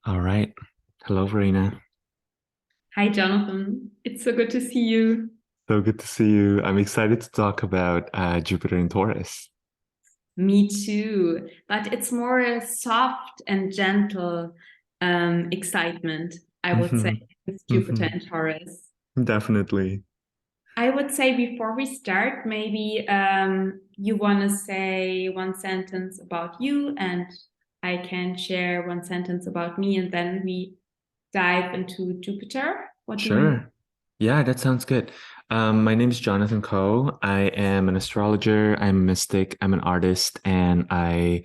All right. Hello, Verena. Hi, Jonathan. It's so good to see you. So good to see you. I'm excited to talk about Jupiter in Taurus. Me too. But it's more a soft and gentle excitement, I would say, Hmm. with Jupiter Hmm. and Taurus. Definitely. I would say before we start, maybe you want to say one sentence about you, and I can share one sentence about me, and then we dive into Jupiter. What do you want? Sure. Yeah, that sounds good. My name is Jonathan Coe. I am an astrologer, I'm a mystic, I'm an artist, and I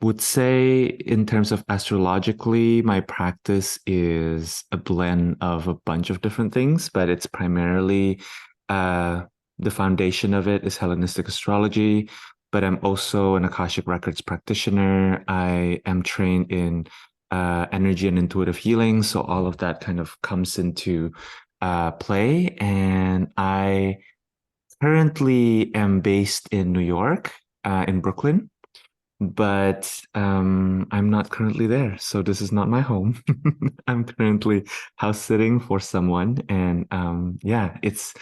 would say in terms of astrologically, my practice is a blend of a bunch of different things, but it's primarily uh, the foundation of it is Hellenistic astrology, but I'm also an Akashic Records practitioner. I am trained in energy and intuitive healing, so all of that kind of comes into play. And I currently am based in New York, in Brooklyn, but I'm not currently there. So this is not my home. I'm currently house sitting for someone. And yeah, it's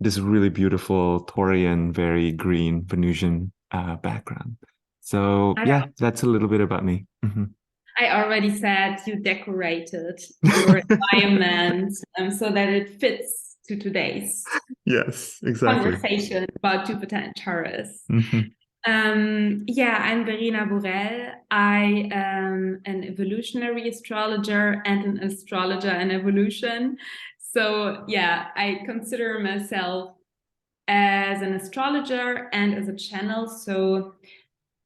this really beautiful Taurian, very green Venusian background. So I yeah, that's a little bit about me. Mhm. I already said you decorated your environment so that it fits to today's Yes, exactly. conversation about Jupiter and Taurus. Hmm. Yeah, I'm Verena Borell. I am an evolutionary astrologer and an astrologer in evolution. So, yeah, I consider myself as an astrologer and as a channel. So,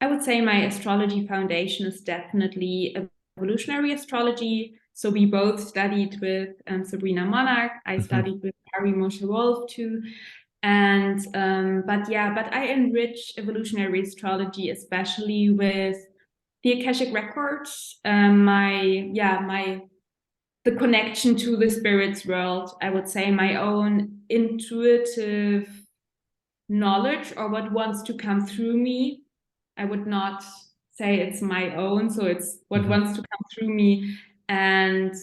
I would say my astrology foundation is definitely evolutionary astrology. So we both studied with Sabrina Monarch. I Hmm. studied with Ari Moshe Wolf too. And but I enrich evolutionary astrology, especially with the Akashic records. My the connection to the spirits world. I would say my own intuitive knowledge or what wants to come through me. I would not say it's my own, so it's what Hmm. wants to come through me. And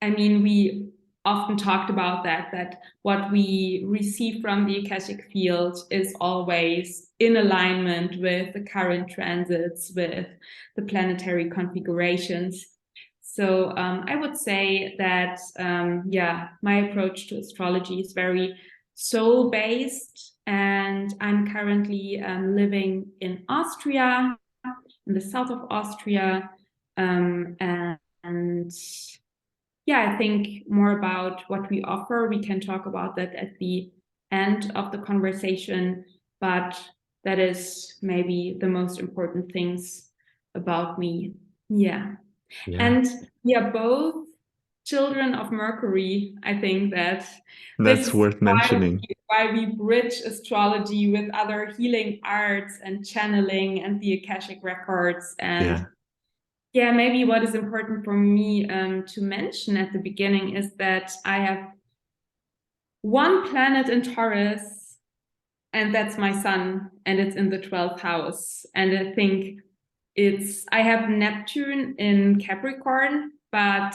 I mean, we often talked about that what we receive from the Akashic field is always in alignment with the current transits, with the planetary configurations. So I would say that, yeah, my approach to astrology is very soul based, and I'm currently living in Austria, in the south of Austria. And yeah, I think more about what we offer. We can talk about that at the end of the conversation, but that is maybe the most important things about me. Yeah. Yeah, And we are both children of Mercury. I think that this that's is worth mentioning. why we bridge astrology with other healing arts and channeling and the Akashic records. And Yeah. yeah, maybe what is important for me to mention at the beginning is that I have one planet in Taurus, and that's my sun, and it's in the 12th house. And I think I have Neptune in Capricorn, but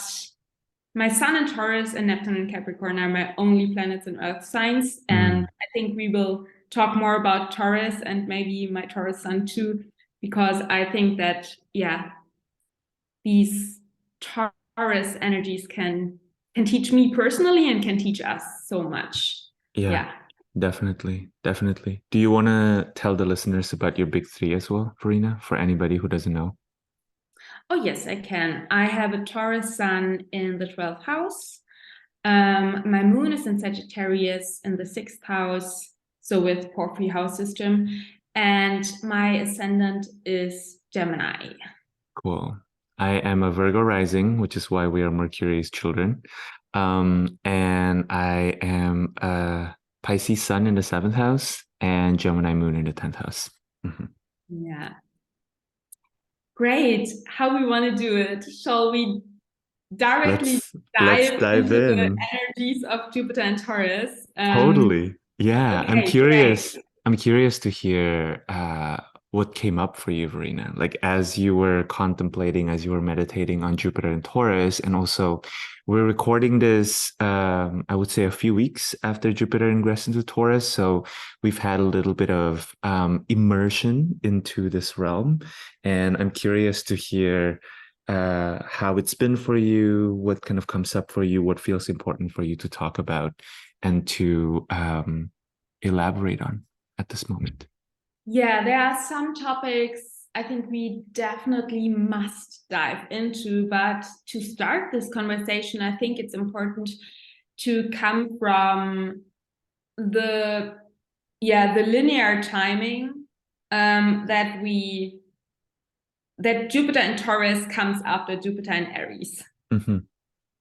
my sun in Taurus and Neptune in Capricorn are my only planets in Earth signs. And Mm. I think we will talk more about Taurus and maybe my Taurus sun too, because I think that, yeah, these Taurus energies can teach me personally and can teach us so much. Yeah, Yeah. definitely. Definitely. Do you want to tell the listeners about your big three as well, Verena, for anybody who doesn't know? Oh, yes, I can. I have a Taurus sun in the 12th house. My moon is in Sagittarius in the 6th house, so with Porphyry house system. And my ascendant is Gemini. Cool. I am a Virgo rising, which is why we are Mercury's children. And I am a Pisces sun in the seventh house and Gemini moon in the 10th house. Hmm. Yeah. Great. How we want to do it? Shall we directly Let's dive dive into the in. energies of Jupiter and Taurus? Totally. Yeah, I'm Okay, great. curious. I'm curious to hear what came up for you, Verena? Like as you were contemplating, as you were meditating on Jupiter and Taurus, and also we're recording this, I would say a few weeks after Jupiter ingressed into Taurus. So we've had a little bit of immersion into this realm. And I'm curious to hear how it's been for you, what kind of comes up for you, what feels important for you to talk about and to elaborate on at this moment. Yeah, there are some topics I think we definitely must dive into, but to start this conversation, I think it's important to come from the linear timing that Jupiter in Taurus comes after Jupiter in Aries. Mm-hmm.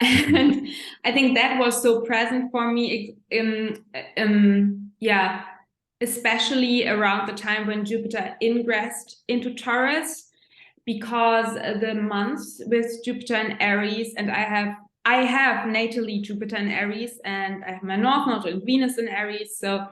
And I think that was so present for me especially around the time when Jupiter ingressed into Taurus, because the months with Jupiter and Aries, and I have natally Jupiter in Aries, and I have my North Node and Venus in Aries, so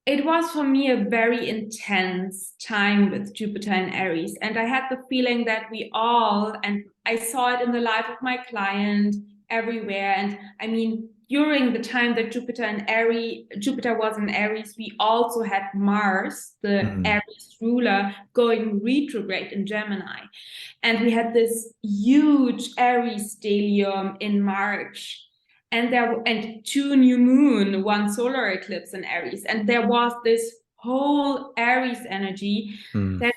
it was for me a very intense time with Jupiter and Aries. And I had the feeling that we all, and I saw it in the life of my client everywhere. And I mean, during the time that Jupiter was in Aries, we also had Mars, the Aries ruler, going retrograde in Gemini. And we had this huge Aries stellium in March. And 2 new moon, 1 solar eclipse in Aries. And there was this whole Aries energy that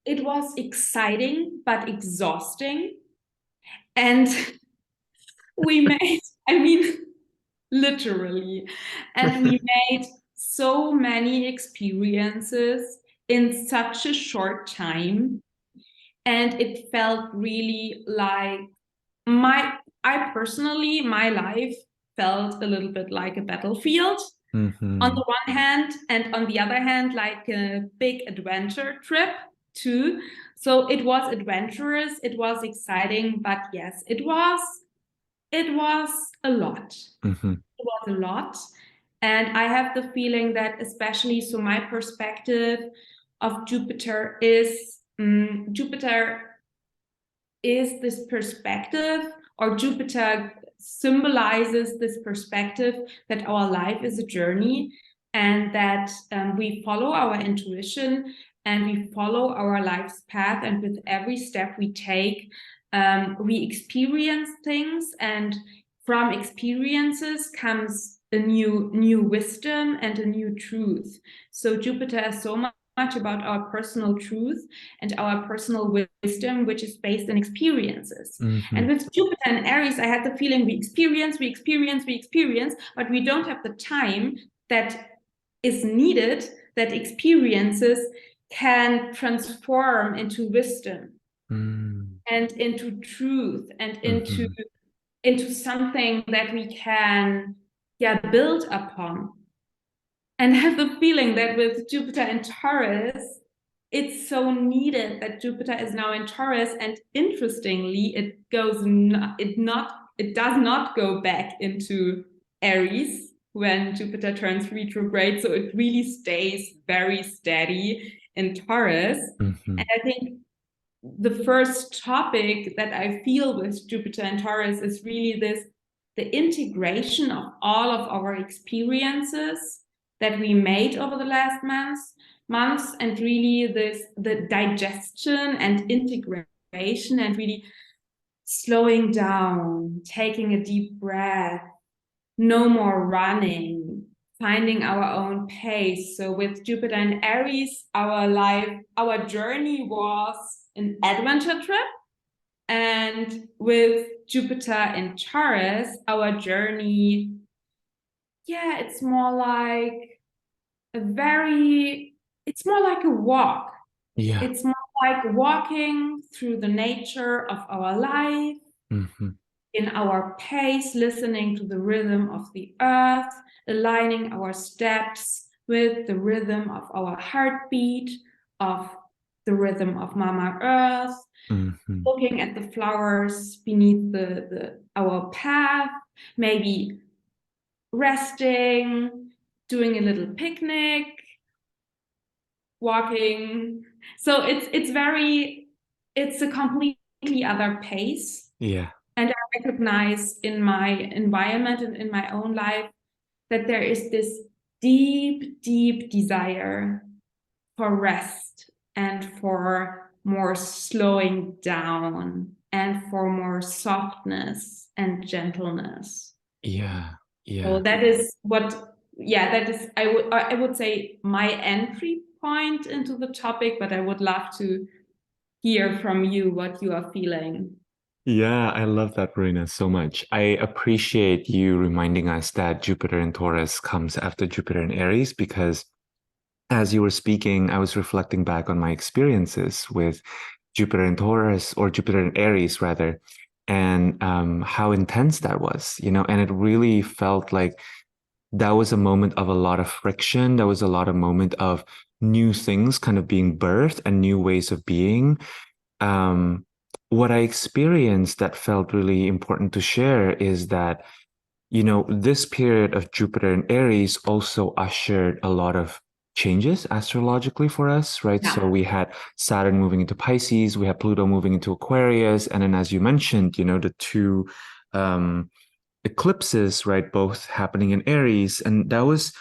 it was exciting, but exhausting. And we made, I mean, literally, and we made so many experiences in such a short time. And it felt really like my life felt a little bit like a battlefield on the one hand, and on the other hand, like a big adventure trip too. So it was adventurous, it was exciting, but yes, it was a lot. It was a lot. And I have the feeling that especially, so my perspective of Jupiter is this perspective, or Jupiter symbolizes this perspective that our life is a journey, and that we follow our intuition and we follow our life's path. And with every step we take, we experience things, and from experiences comes a new wisdom and a new truth. So Jupiter is so much about our personal truth and our personal wisdom, which is based on experiences. And with Jupiter and Aries, I had the feeling we experience, but we don't have the time that is needed, that experiences can transform into wisdom and into truth and into something that we can build upon. And I have the feeling that with Jupiter and Taurus, it's so needed that Jupiter is now in Taurus. And interestingly, it does not go back into Aries when Jupiter turns retrograde. So it really stays very steady in Taurus. And I think the first topic that I feel with Jupiter and Taurus is really the integration of all of our experiences that we made over the last months, and really the digestion and integration, and really slowing down, taking a deep breath, no more running, finding our own pace. So with Jupiter and Aries, our journey was an adventure trip. And with Jupiter in Taurus, our journey, it's more like a walk. Yeah. It's more like walking through the nature of our life, in our pace, listening to the rhythm of the earth, aligning our steps with the rhythm of our heartbeat, of the rhythm of Mama Earth, looking at the flowers beneath our path, maybe resting, doing a little picnic, walking. So it's a completely other pace. Yeah. And I recognize in my environment and in my own life that there is this deep, deep desire for rest and for more slowing down and for more softness and gentleness. Yeah. So Yeah. that is what, yeah, that is, I would say my entry point into the topic, but I would love to hear from you what you are feeling. Yeah, I love that, Verena, so much. I appreciate you reminding us that Jupiter in Taurus comes after Jupiter in Aries because as you were speaking, I was reflecting back on my experiences with Jupiter in Taurus or Jupiter in Aries, rather, and how intense that was, and it really felt like that was a moment of a lot of friction. That was a lot of moment of new things kind of being birthed and new ways of being. Um, what I experienced that felt really important to share is that, this period of Jupiter in Aries also ushered a lot of changes astrologically for us, right? So Yeah. we had Saturn moving into Pisces, we had Pluto moving into Aquarius, and then as you mentioned, the two um, eclipses, right, both happening in Aries, and that was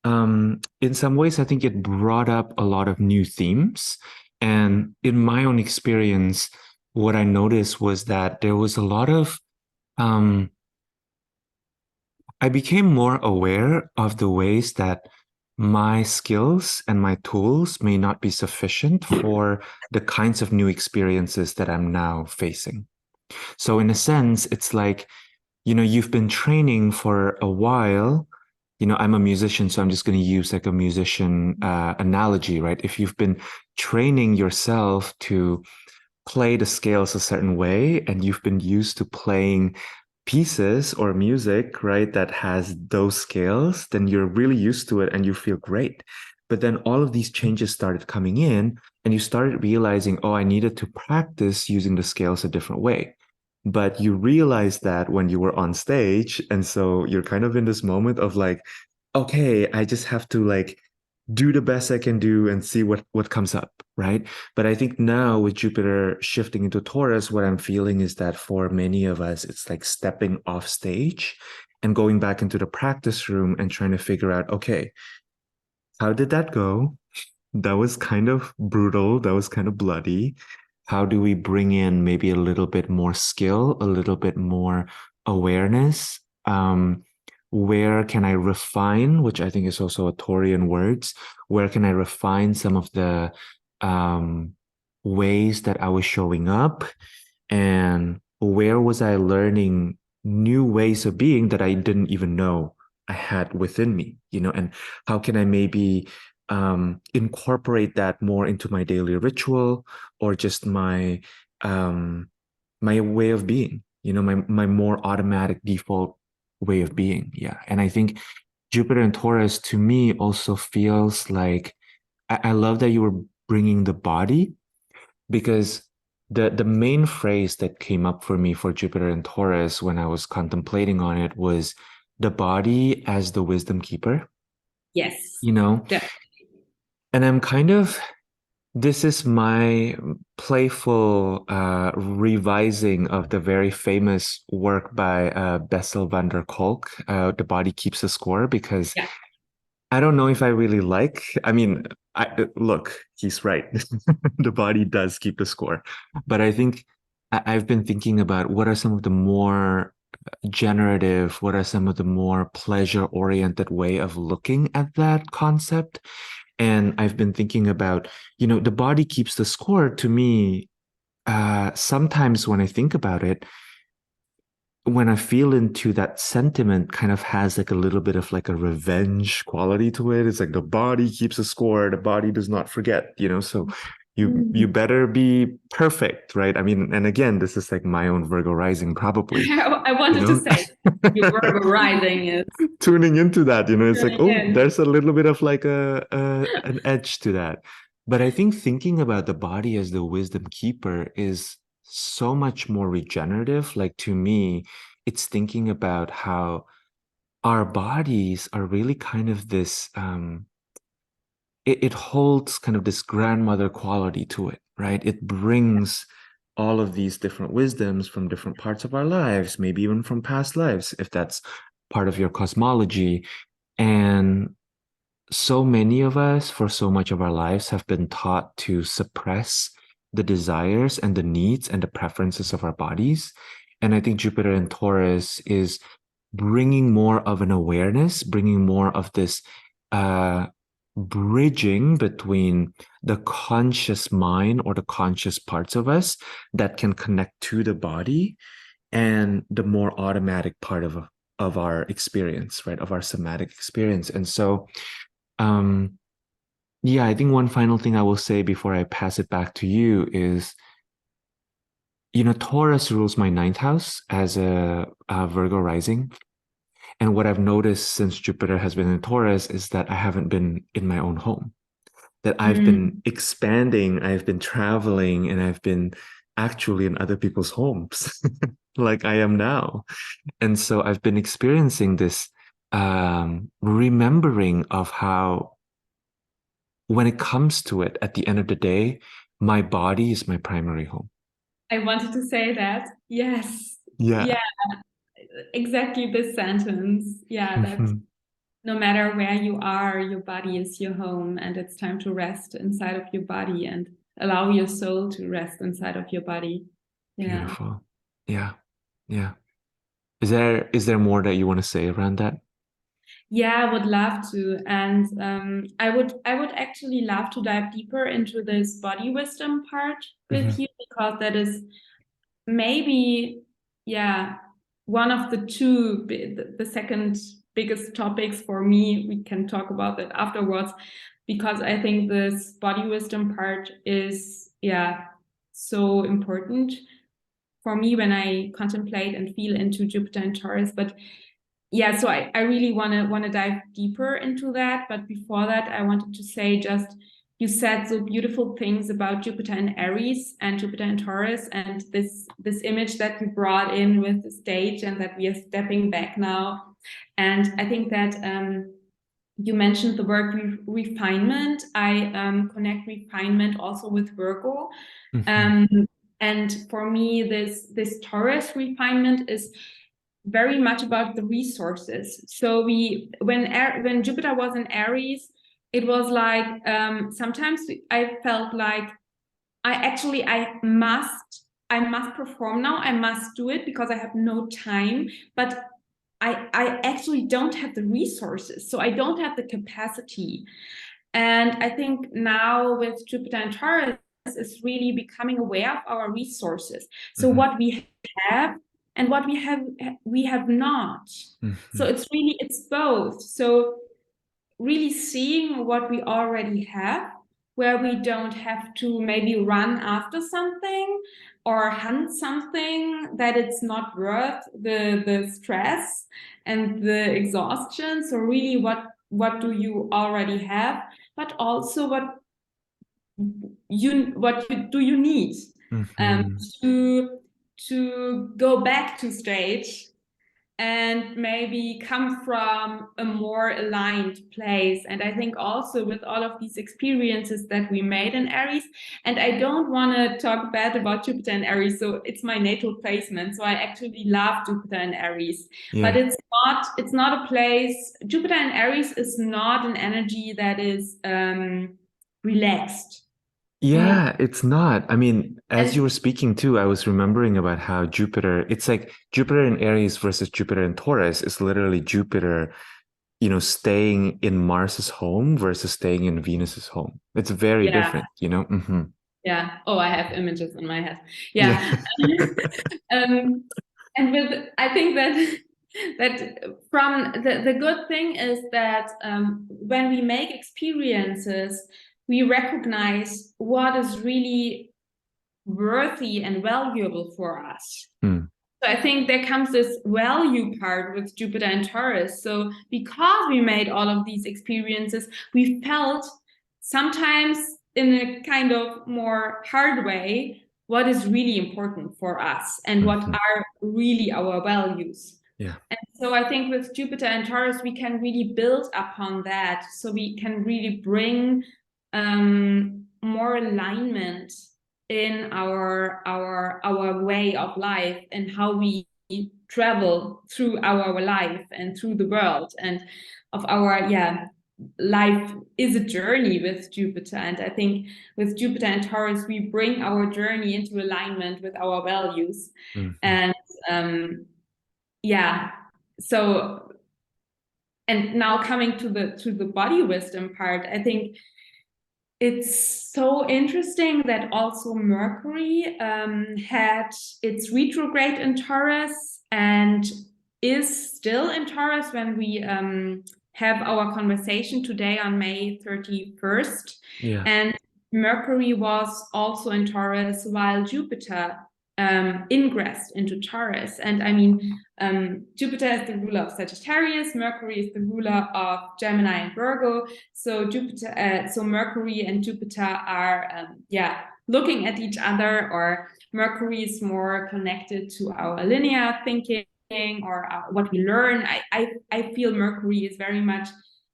in some ways, I think it brought up a lot of new themes. And in my own experience, what I noticed was that there was a lot of, um, I became more aware of the ways that my skills and my tools may not be sufficient for the kinds of new experiences that I'm now facing. So, in a sense, it's like, you've been training for a while. I'm a musician, so I'm just going to use like a musician analogy, right? If you've been training yourself to play the scales a certain way and you've been used to playing pieces or music, right, that has those scales, then you're really used to it and you feel great. But then all of these changes started coming in and you started realizing, oh, I needed to practice using the scales a different way. But you realized that when you were on stage. And so you're kind of in this moment of like, okay, I just have to like do the best I can do and see what comes up, right? But I think now with Jupiter shifting into Taurus, what I'm feeling is that for many of us, it's like stepping off stage and going back into the practice room and trying to figure out, okay, how did that go? That was kind of brutal. That was kind of bloody. How do we bring in maybe a little bit more skill, a little bit more awareness? Where can I refine, which I think is also a Taurian words, where can I refine some of the um, ways that I was showing up? And where was I learning new ways of being that I didn't even know I had within me, and how can I maybe incorporate that more into my daily ritual or just um, my way of being, my more automatic default way of being. Yeah. And I think Jupiter and Taurus to me also feels like I love that you were bringing the body because the main phrase that came up for me for Jupiter and Taurus when I was contemplating on it was the body as the wisdom keeper, Yes. you know? Yeah. And I'm kind of this is my playful revising of the very famous work by Bessel van der Kolk, The Body Keeps the Score, because Yeah. I don't know if I really like. I mean, look, he's right. The body does keep the score. But I think I've been thinking about what are some of the more generative, what are some of the more pleasure-oriented way of looking at that concept. And I've been thinking about, the body keeps the score to me. Sometimes when I think about it, when I feel into that sentiment kind of has like a little bit of like a revenge quality to it. It's like the body keeps a score, the body does not forget, so you Mm. better be perfect, right? I mean, and again, this is like my own Virgo rising probably, I you wanted to know. say your Virgo rising is Tuning into that, it's like, tuning oh, in. there's a little bit of like a an edge to that. But I think thinking about the body as the wisdom keeper is so much more regenerative. Like to me, it's thinking about how our bodies are really kind of this it holds kind of this grandmother quality to it, right? It brings all of these different wisdoms from different parts of our lives, maybe even from past lives, if that's part of your cosmology. And so many of us, for so much of our lives, have been taught to suppress the desires and the needs and the preferences of our bodies. And I think Jupiter in Taurus is bringing more of an awareness, bringing more of this uh, bridging between the conscious mind or the conscious parts of us that can connect to the body and the more automatic part of our experience, right? Of our somatic experience. And so, um, yeah, I think one final thing I will say before I pass it back to you is, Taurus rules my ninth house as a Virgo rising. And what I've noticed since Jupiter has been in Taurus is that I haven't been in my own home, that I've Mm. been expanding, I've been traveling, and I've been actually in other people's homes like I am now. And so I've been experiencing this remembering of how, when it comes to it, at the end of the day, my body is my primary home. I wanted to say that. Yes. Yeah. Yeah, exactly this sentence. Yeah, that Mhm. no matter where you are, your body is your home, and it's time to rest inside of your body and allow your soul to rest inside of your body. Yeah. Beautiful. Yeah. Yeah. Is there more that you want to say around that? Yeah, I would love to. And I would actually love to dive deeper into this body wisdom part with Hmm. you because that is maybe, yeah, one of the two, the second biggest topics for me. We can talk about that afterwards because I think this body wisdom part is, yeah, so important for me when I contemplate and feel into Jupiter and Taurus. But yeah, so I really wanna dive deeper into that. But before that, I wanted to say just you said so beautiful things about Jupiter and Aries and Jupiter and Taurus and this image that you brought in with the stage and that we are stepping back now. And I think that you mentioned the word refinement. I connect refinement also with Virgo. Hmm. Um, and for me, this Taurus refinement is very much about the resources. So when Jupiter was in Aries, it was like sometimes I felt like I must perform now. I must do it because I have no time. But I actually don't have the resources, so I don't have the capacity. And I think now with Jupiter and Taurus is really becoming aware of our resources. So Hmm. what we have and what we have not. So Hmm. it's both. So really seeing what we already have, where we don't have to maybe run after something or hunt something that it's not worth the stress and the exhaustion. So really what do you already have, but also do you need um, Hmm. to go back to stage and maybe come from a more aligned place. And I think also with all of these experiences that we made in Aries, and I don't want to talk bad about Jupiter and Aries, so it's my natal placement. So I actually love Jupiter and Aries, but Yeah. it's not a place. Jupiter and Aries is not an energy that is relaxed. Mm. Yeah, it's not. I mean, as you And were speaking too, I was remembering about how Jupiter, it's like Jupiter in Aries versus Jupiter in Taurus is literally Jupiter, staying in Mars's home versus staying in Venus's home. It's very yeah, different, you know? Hmm. yeah. Oh, I have images in my head. Yeah. Yeah. um, and I think that from the good thing is that when we make experiences, we recognize what is really worthy and valuable for us. Mm. So I think there comes this value part with Jupiter and Taurus. So because we made all of these experiences, we felt sometimes in a kind of more hard way what is really important for us and what Hmm. are really our values. Yeah. And so I think with Jupiter and Taurus, we can really build upon that. So we can really bring more alignment in our way of life and how we travel through our life and through the world, and of our life is a journey with Jupiter. And I think with Jupiter and Taurus, we bring our journey into alignment with our values. And so, and now coming to the body wisdom part, I think it's so interesting that also Mercury had its retrograde in Taurus and is still in Taurus when we have our conversation today on May 31st. Yeah. And Mercury was also in Taurus while Jupiter ingressed into Taurus. And I mean, Jupiter is the ruler of Sagittarius, Mercury is the ruler of Gemini and Virgo. So so Mercury and Jupiter are, looking at each other, or Mercury is more connected to our linear thinking or what we learn. I feel Mercury is very much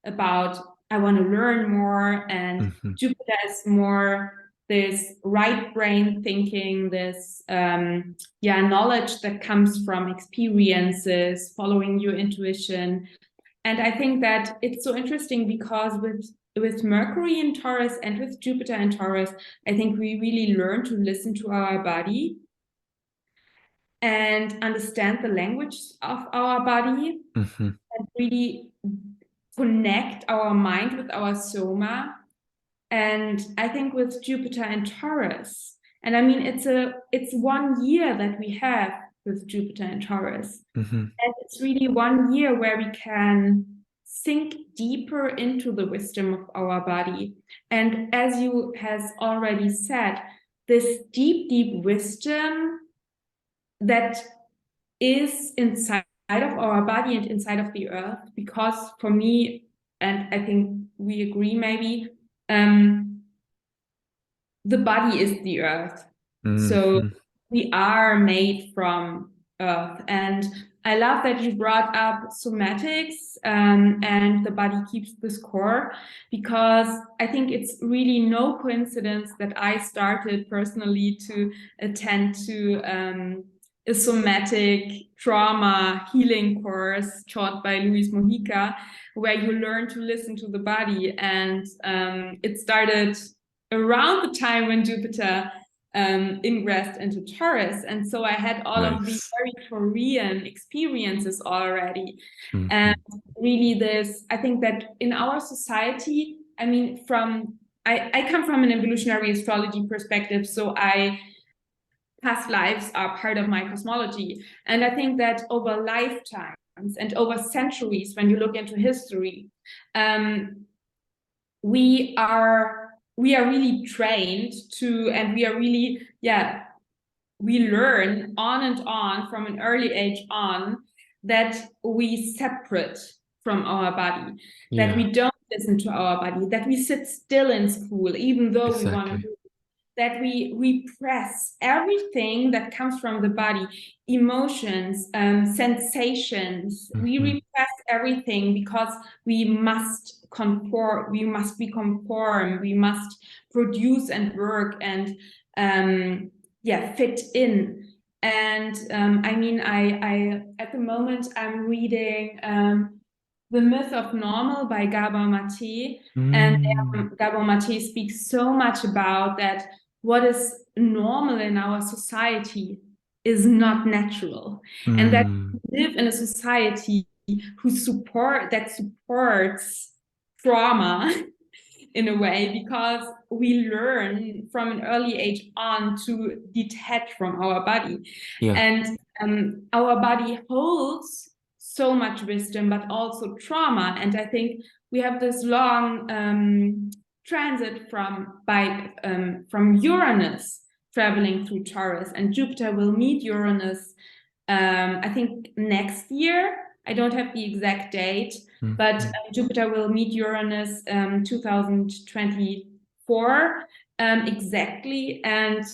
about, I want to learn more, and Jupiter is more this right brain thinking, this knowledge that comes from experiences, following your intuition. And I think that it's so interesting because with Mercury in Taurus and with Jupiter in Taurus, I think we really learn to listen to our body and understand the language of our body, and really connect our mind with our soma. And I think with Jupiter and Taurus, and I mean, it's 1 year that we have with Jupiter and Taurus. And it's really 1 year where we can sink deeper into the wisdom of our body. And as you has already said, this deep, deep wisdom that is inside of our body and inside of the earth, because for me, and I think we agree maybe, the body is the earth. So we are made from earth. And I love that you brought up somatics, and the body keeps the score, because I think it's really no coincidence that I started personally to attend to a somatic trauma healing course taught by Luis Mojica, where you learn to listen to the body. And it started around the time when Jupiter ingressed into Taurus. And so I had all of these very Korean experiences already. And really I think that in our society, I mean, I come from an evolutionary astrology perspective, so past lives are part of my cosmology. And I think that over lifetimes and over centuries, when you look into history, we are really trained to, and we are really, we learn on and on from an early age on that we separate from our body, that we don't listen to our body, that we sit still in school, even though we want to, that we repress everything that comes from the body, emotions, sensations. We repress everything because we must conform, we must be conform, we must produce and work and fit in. And I mean, I at the moment I'm reading The Myth of Normal by Gabor Mate. And Gabor Mate speaks so much about that what is normal in our society is not natural. And that we live in a society that supports trauma in a way, because we learn from an early age on to detach from our body. And our body holds so much wisdom, but also trauma. And I think we have this long transit from Uranus traveling through Taurus, and Jupiter will meet Uranus I think next year. I don't have the exact date, but Jupiter will meet Uranus 2024 exactly, and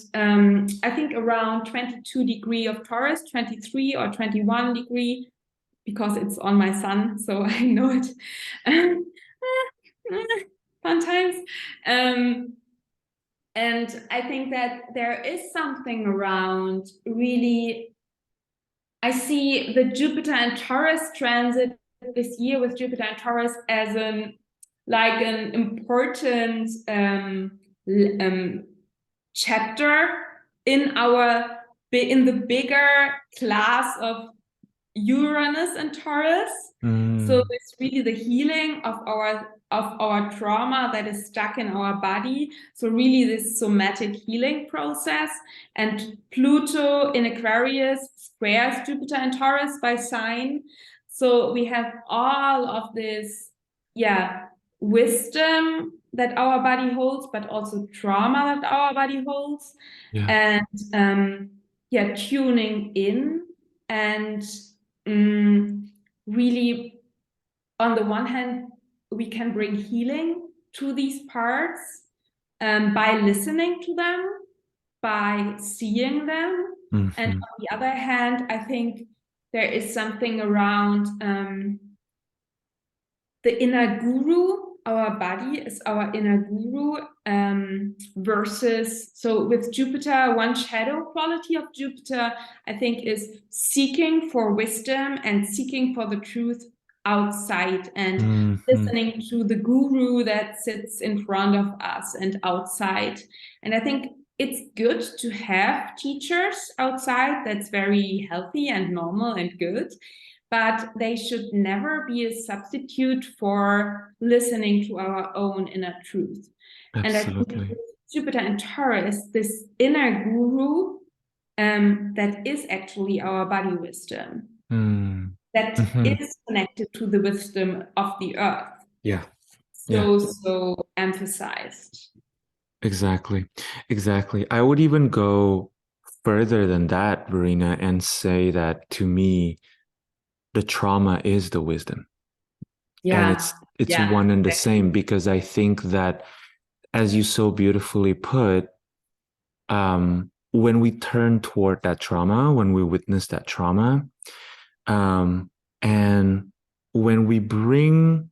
I think around 22 degree of Taurus, 23 or 21 degree, because it's on my sun, so I know it. fun times. Um, and I think that there is something around really. I see the Jupiter and Taurus transit this year with Jupiter and Taurus as an important chapter in the bigger class of Uranus and Taurus. So it's really the healing of our trauma that is stuck in our body. So really this somatic healing process. And Pluto in Aquarius squares Jupiter and Taurus by sign. So we have all of this, wisdom that our body holds, but also trauma that our body holds. Yeah. And tuning in and really, on the one hand, we can bring healing to these parts by listening to them, by seeing them. And on the other hand, I think there is something around the inner guru. Our body is our inner guru versus, so with Jupiter, one shadow quality of Jupiter, I think, is seeking for wisdom and seeking for the truth outside and listening to the guru that sits in front of us and outside. And I think it's good to have teachers outside. That's very healthy and normal and good. But they should never be a substitute for listening to our own inner truth. And I think with Jupiter and Taurus, this inner guru that is actually our body wisdom, that is connected to the wisdom of the earth. Yeah. So emphasized. Exactly. I would even go further than that, Verena, and say that to me, the trauma is the wisdom. Yeah. And it's one and the same, because I think that, as you so beautifully put, when we turn toward that trauma, when we witness that trauma, and when we bring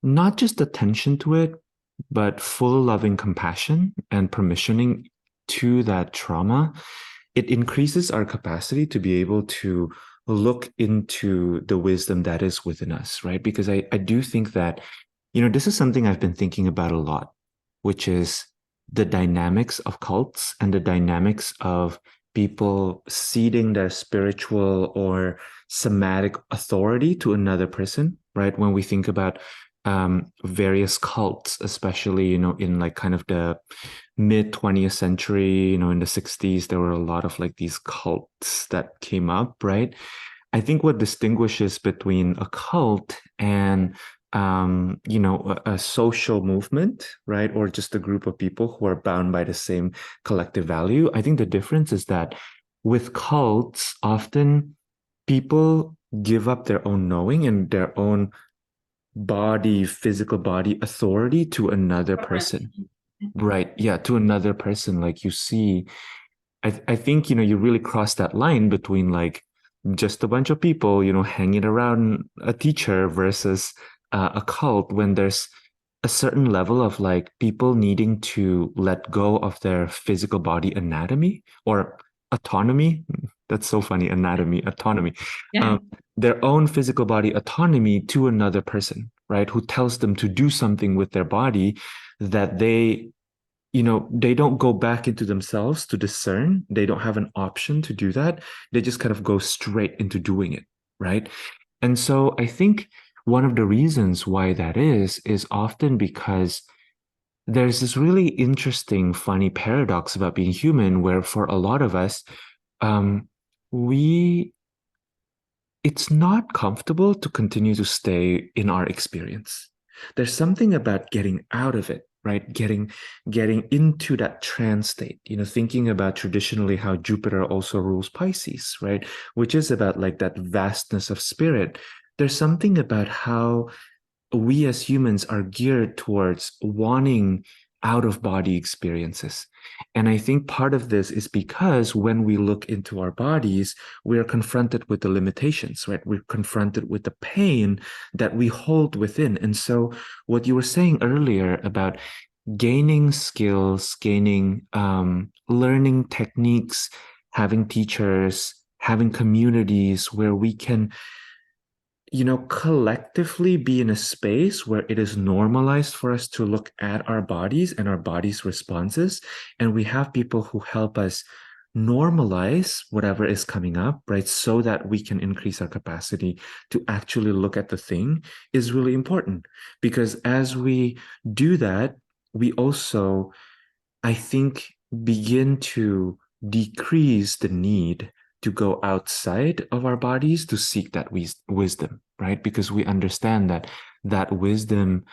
not just attention to it, but full loving compassion and permissioning to that trauma, it increases our capacity to be able to look into the wisdom that is within us, right? Because I do think that, this is something I've been thinking about a lot, which is the dynamics of cults and the dynamics of people ceding their spiritual or somatic authority to another person, right? When we think about various cults, especially, in like kind of the mid 20th century, in the 60s, there were a lot of like these cults that came up, right? I think what distinguishes between a cult and a social movement, right, or just a group of people who are bound by the same collective value, I think the difference is that with cults, often people give up their own knowing and their own physical body authority to another person. Right. Yeah, to another person. Like you see, I think, you really cross that line between like just a bunch of people, hanging around a teacher versus a cult, when there's a certain level of like people needing to let go of their physical body anatomy or autonomy. That's so funny. Anatomy, autonomy. Yeah. Their own physical body autonomy to another person, right? Who tells them to do something with their body that they don't go back into themselves to discern. They don't have an option to do that. They just kind of go straight into doing it, right? And so I think one of the reasons why that is often because there's this really interesting, funny paradox about being human, where for a lot of us, we it's not comfortable to continue to stay in our experience. There's something about getting out of it, right? Getting into that trance state, thinking about traditionally how Jupiter also rules Pisces, right? Which is about like that vastness of spirit. There's something about how we as humans are geared towards wanting out of body experiences. And I think part of this is because when we look into our bodies, we are confronted with the limitations, right? We're confronted with the pain that we hold within. And so, what you were saying earlier about gaining skills, gaining learning techniques, having teachers, having communities where we can, collectively be in a space where it is normalized for us to look at our bodies and our bodies' responses. And we have people who help us normalize whatever is coming up, right? So that we can increase our capacity to actually look at the thing is really important. Because as we do that, we also, I think, begin to decrease the need to go outside of our bodies to seek that wisdom, right? Because we understand that that wisdom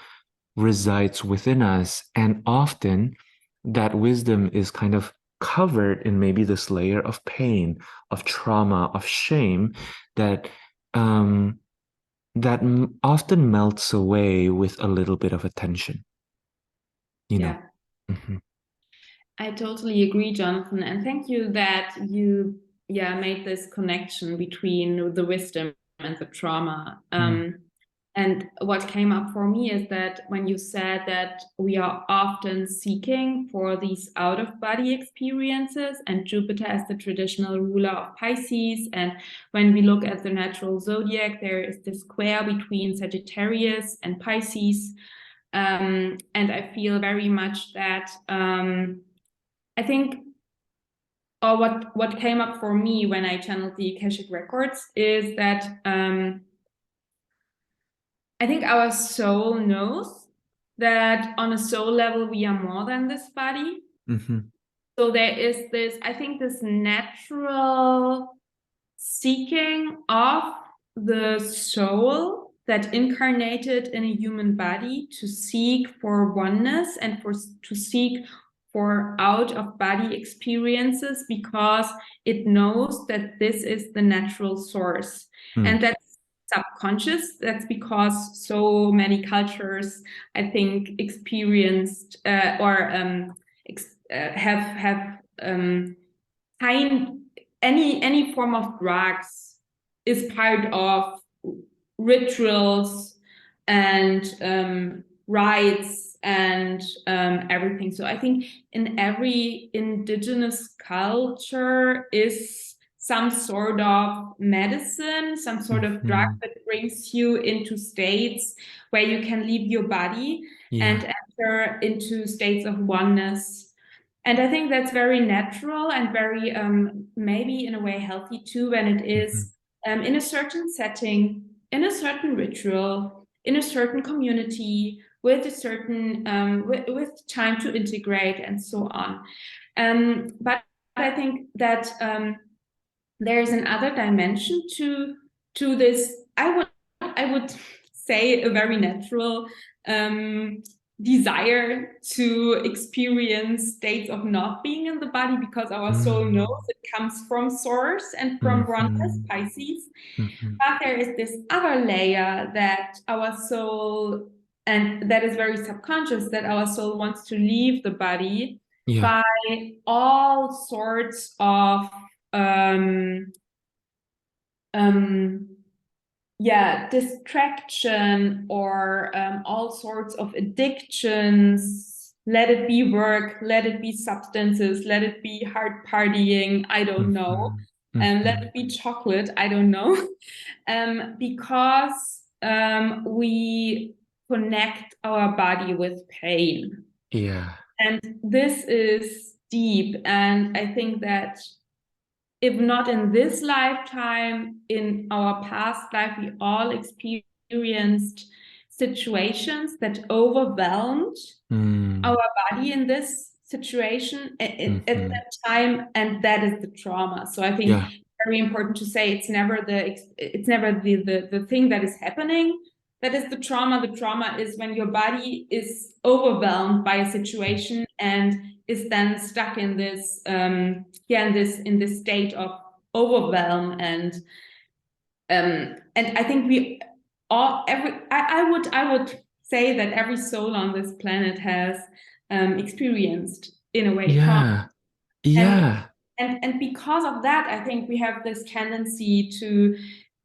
resides within us. And often that wisdom is kind of covered in maybe this layer of pain, of trauma, of shame that um, often melts away with a little bit of attention, you know. Yeah. Mhm. I totally agree, Jonathan, and thank you that you, made this connection between the wisdom and the trauma. Mm. And what came up for me is that when you said that we are often seeking for these out of body experiences, and Jupiter is the traditional ruler of Pisces, and when we look at the natural zodiac, there is this square between Sagittarius and Pisces. And I feel very much that. I think, or what came up for me when I channeled the Akashic records is that I think our soul knows that on a soul level we are more than this body. Mhm. So there is this, I think, this natural seeking of the soul that incarnated in a human body to seek for oneness and to seek for out of body experiences, because it knows that this is the natural source. Mm. And that's subconscious. That's because so many cultures, I think, experienced have kind any form of drugs is part of rituals and rites and everything. So I think in every indigenous culture is some sort of medicine, some sort of drug Mhm. that brings you into states where you can leave your body and Yeah. enter into states of oneness. And I think that's very natural and very maybe in a way healthy too, when it Mhm. is in a certain setting, in a certain ritual, in a certain community, with a certain with time to integrate and so on. But I think that there is another dimension to this. I would say a very natural desire to experience states of not being in the body, because our soul knows Mm. it comes from source and from oneness, Mhm. Pisces. Mhm. But there is this other layer that our soul, and that is very subconscious, that our soul wants to leave the body Yeah. by all sorts of um, um, distraction or all sorts of addictions. Let it be work, let it be substances, let it be hard partying, I don't know. Mhm. Let it Mhm. be chocolate, I don't know. Because we connect our body with pain. Yeah. And this is deep. And I think that if not in this lifetime, in our past life, we all experienced situations that overwhelmed Mm. our body in this situation at Mhm. that time, and that is the trauma. So I think Yeah. very important to say it's never the thing that is happening that is the trauma. The trauma is when your body is overwhelmed by a situation and is then stuck in this in this state of overwhelm. And I think we all every I would say that every soul on this planet has experienced in a way trauma. Yeah. And Yeah. and because of that, I think we have this tendency to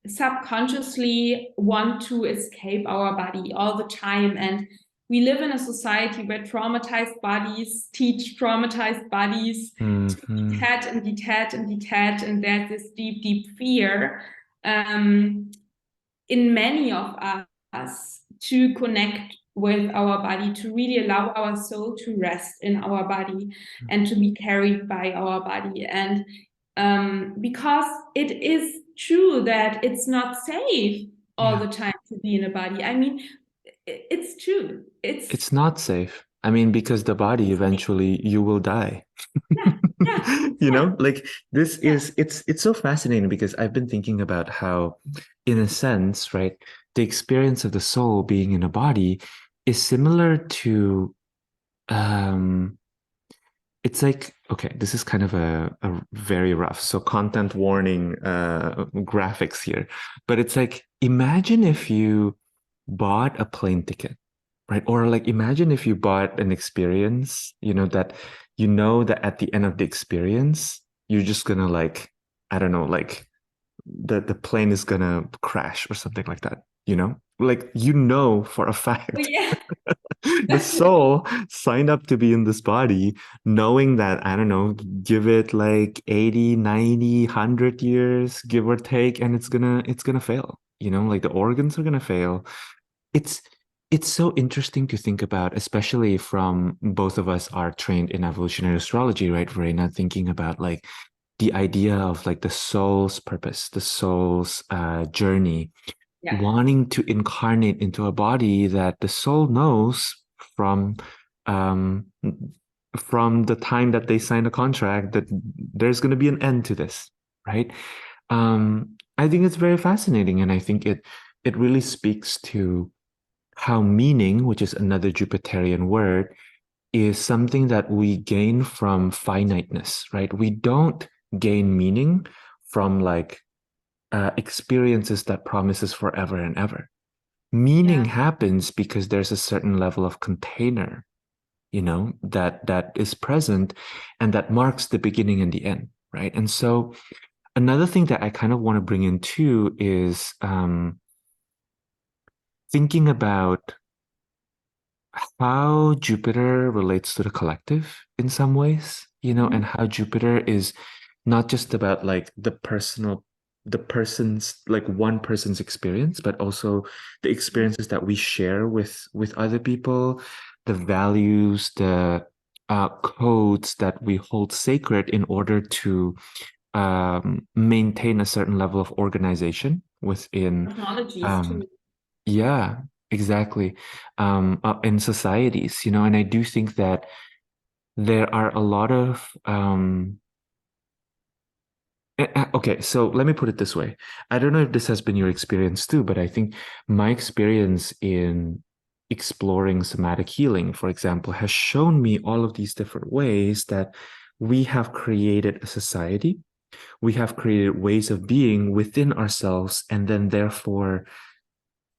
subconsciously want to escape our body all the time. And we live in a society where traumatized bodies teach traumatized bodies to Hmm. detach and detach and detach. And there's this deep, deep fear in many of us to connect with our body, to really allow our soul to rest in our body and to be carried by our body. And because it is true that it's not safe all Yeah. the time to be in a body. I mean, it's true. It's not safe. I mean, because the body eventually you will die. Yeah, yeah, You yeah, know, like this yeah, is it's so fascinating because I've been thinking about how, in a sense, right, the experience of the soul being in a body is similar to it's like, okay, this is kind of a very rough, so content warning graphics here. But it's like, imagine if you bought a plane ticket, right? Or like imagine if you bought an experience, that that at the end of the experience, you're just gonna like, I don't know, like the plane is gonna crash or something like that, Like for a oh, fact yeah. the soul signed up to be in this body, knowing that, I don't know, give it like 80, 90, 100 years, give or take, and it's gonna fail. Like the organs are gonna fail. It's it's so interesting to think about, especially from both of us are trained in evolutionary astrology, right, Verena? Thinking about like the idea of like the soul's purpose, the soul's journey, Yeah. wanting to incarnate into a body that the soul knows from um from the time that they sign a contract that there's going to be an end to this, right? I think it's very fascinating, and I think it really speaks to how meaning, which is another Jupiterian word, is something that we gain from finiteness, right? We don't gain meaning from like experiences that promises forever and ever. Meaning Yeah. happens because there's a certain level of container, that is present and that marks the beginning and the end, right? And so another thing that I kind of want to bring in too is thinking about how Jupiter relates to the collective in some ways, and how Jupiter is not just about like the person's, like one person's experience, but also the experiences that we share with other people, the values, the codes that we hold sacred in order to maintain a certain level of organization within Technologies um, too. yeah, exactly. In societies, and I do think that there are a lot of okay, so let me put it this way. I don't know if this has been your experience too, but I think my experience in exploring somatic healing, for example, has shown me all of these different ways that we have created a society, we have created ways of being within ourselves, and then therefore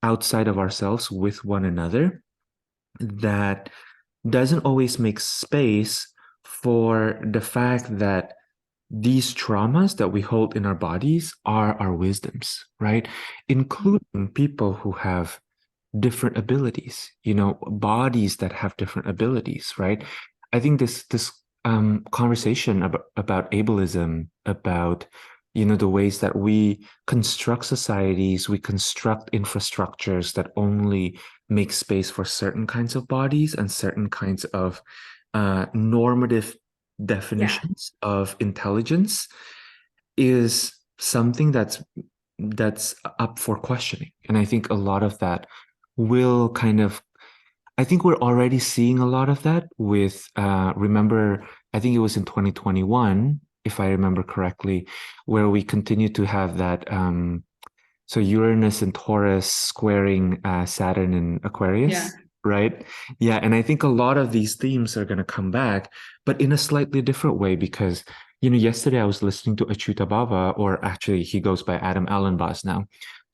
outside of ourselves with one another that doesn't always make space for the fact that these traumas that we hold in our bodies are our wisdoms, right? Including people who have different abilities, bodies that have different abilities, right? I think this conversation about ableism, about the ways that we construct societies, we construct infrastructures that only make space for certain kinds of bodies and certain kinds of normative Yeah. definitions of intelligence is something that's up for questioning. And I think a lot of that will kind of, I think we're already seeing a lot of that with, remember, I think it was in 2021, if I remember correctly, where we continue to have that, so Uranus and Taurus squaring Saturn and Yeah. Aquarius, right? Yeah, and I think a lot of these themes are going to come back, but in a slightly different way because, yesterday I was listening to Achyuta Baba, or actually he goes by Adam Allenbas now,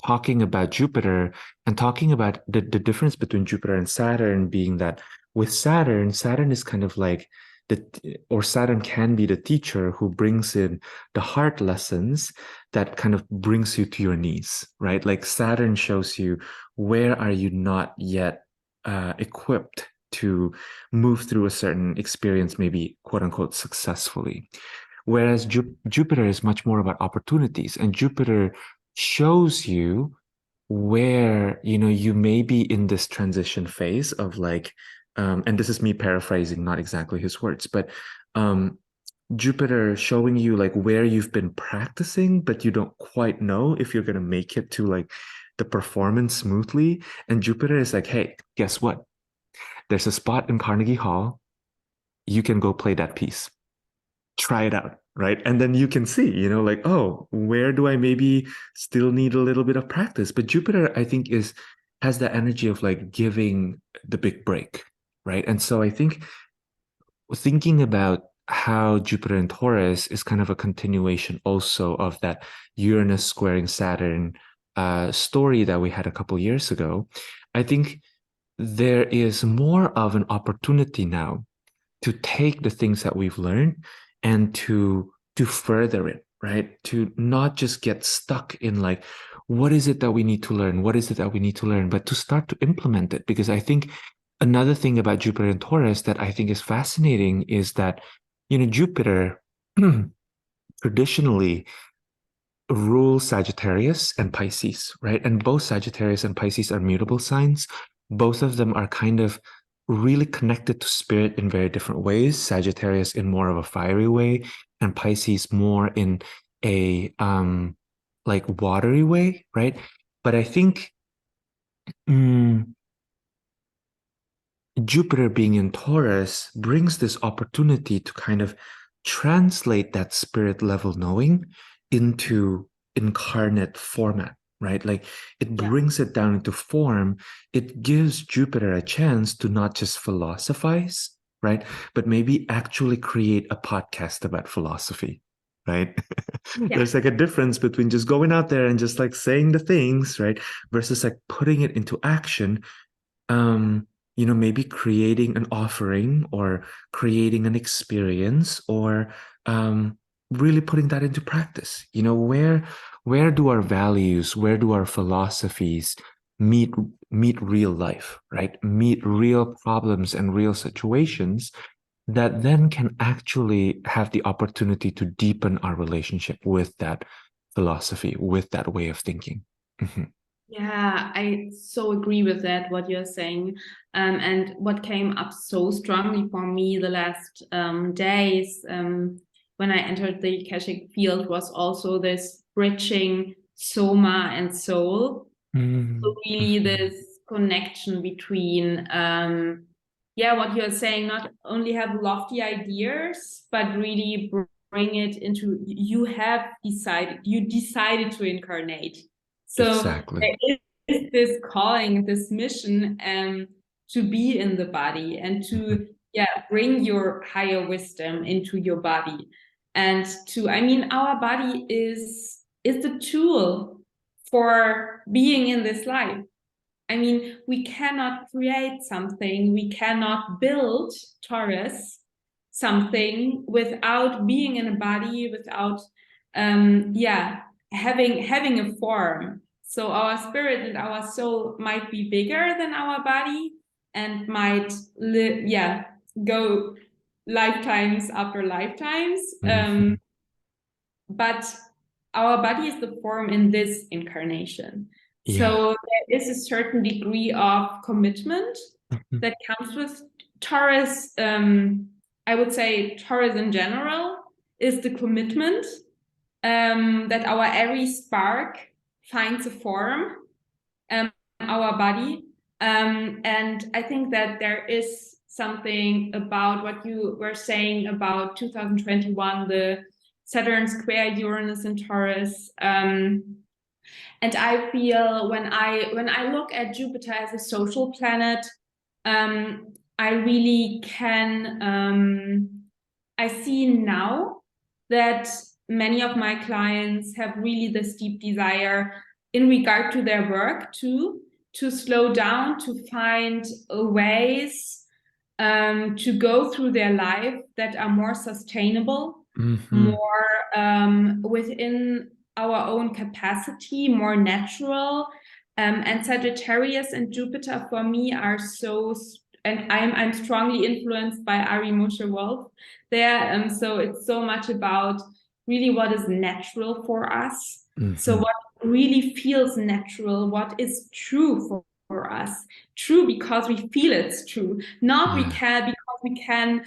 talking about Jupiter and talking about the difference between Jupiter and Saturn being that with Saturn, Saturn is kind of like or Saturn can be the teacher who brings in the hard lessons that kind of brings you to your knees, right? Like Saturn shows you where are you not yet equipped to move through a certain experience, maybe quote unquote successfully. Whereas Jupiter is much more about opportunities, and Jupiter shows you where, you may be in this transition phase of like, and this is me paraphrasing, not exactly his words, but um, Jupiter showing you like where you've been practicing, but you don't quite know if you're going to make it to like the performance smoothly. And Jupiter is like, hey, guess what? There's a spot in Carnegie Hall. You can go play that piece. Try it out, right? And then you can see, like, oh, where do I maybe still need a little bit of practice? But Jupiter, I think, has the energy of like giving the big break, right? And so I think thinking about how Jupiter and Taurus is kind of a continuation also of that Uranus squaring Saturn story that we had a couple years ago, I think there is more of an opportunity now to take the things that we've learned and to further it, right? To not just get stuck in like, what is it that we need to learn? What is it that we need to learn? But to start to implement it. Because I think another thing about Jupiter and Taurus that I think is fascinating is that, Jupiter traditionally rule Sagittarius and Pisces, right? And both Sagittarius and Pisces are mutable signs. Both of them are kind of really connected to spirit in very different ways. Sagittarius in more of a fiery way, and Pisces more in a like watery way, right? But I think mm, Jupiter being in Taurus brings this opportunity to kind of translate that spirit level knowing into incarnate format, right? Like it Yeah. brings it down into form. It gives Jupiter a chance to not just philosophize, right? But maybe actually create a podcast about philosophy, right? Yeah. There's like a difference between just going out there and just like saying the things, right? Versus like putting it into action, um, maybe creating an offering or creating an experience or really putting that into practice. Where do our values, where do our philosophies meet meet real life, right? Meet real problems and real situations that then can actually have the opportunity to deepen our relationship with that philosophy, with that way of thinking. Mhm. Yeah, I so agree with that, what you're saying. And what came up so strongly for me the last days when I entered the Akashic field was also this bridging soma and soul. So Mm, really mhm. this connection between yeah, what you're saying, not only have lofty ideas, but really bring it into you decided to incarnate. So Exactly. there is this calling, this mission to be in the body and Mhm. to bring your higher wisdom into your body. And I mean, our body is the tool for being in this life. I mean, we cannot create something, we cannot build Taurus something without being in a body, without having a form. So our spirit and our soul might be bigger than our body and might go lifetimes after lifetimes. Mhm. But our body is the form in this incarnation. Yeah. So there is a certain degree of commitment Mhm. that comes with Taurus. I would say Taurus in general is the commitment that our Aries spark finds a form, our body. And I think that there is something about what you were saying about 2021, the Saturn square Uranus and Taurus. And I feel when I look at Jupiter as a social planet, I really can I see now that many of my clients have really this deep desire in regard to their work too, to slow down, to find ways to go through their life that are more sustainable, Mm-hmm. more within our own capacity, more natural. And Sagittarius and Jupiter for me are and I'm strongly influenced by Ari Moshe Wolf there. So it's so much about really what is natural for us. So Mm-hmm. what really feels natural, what is true for us, true because we feel it's true, not Yeah. because we can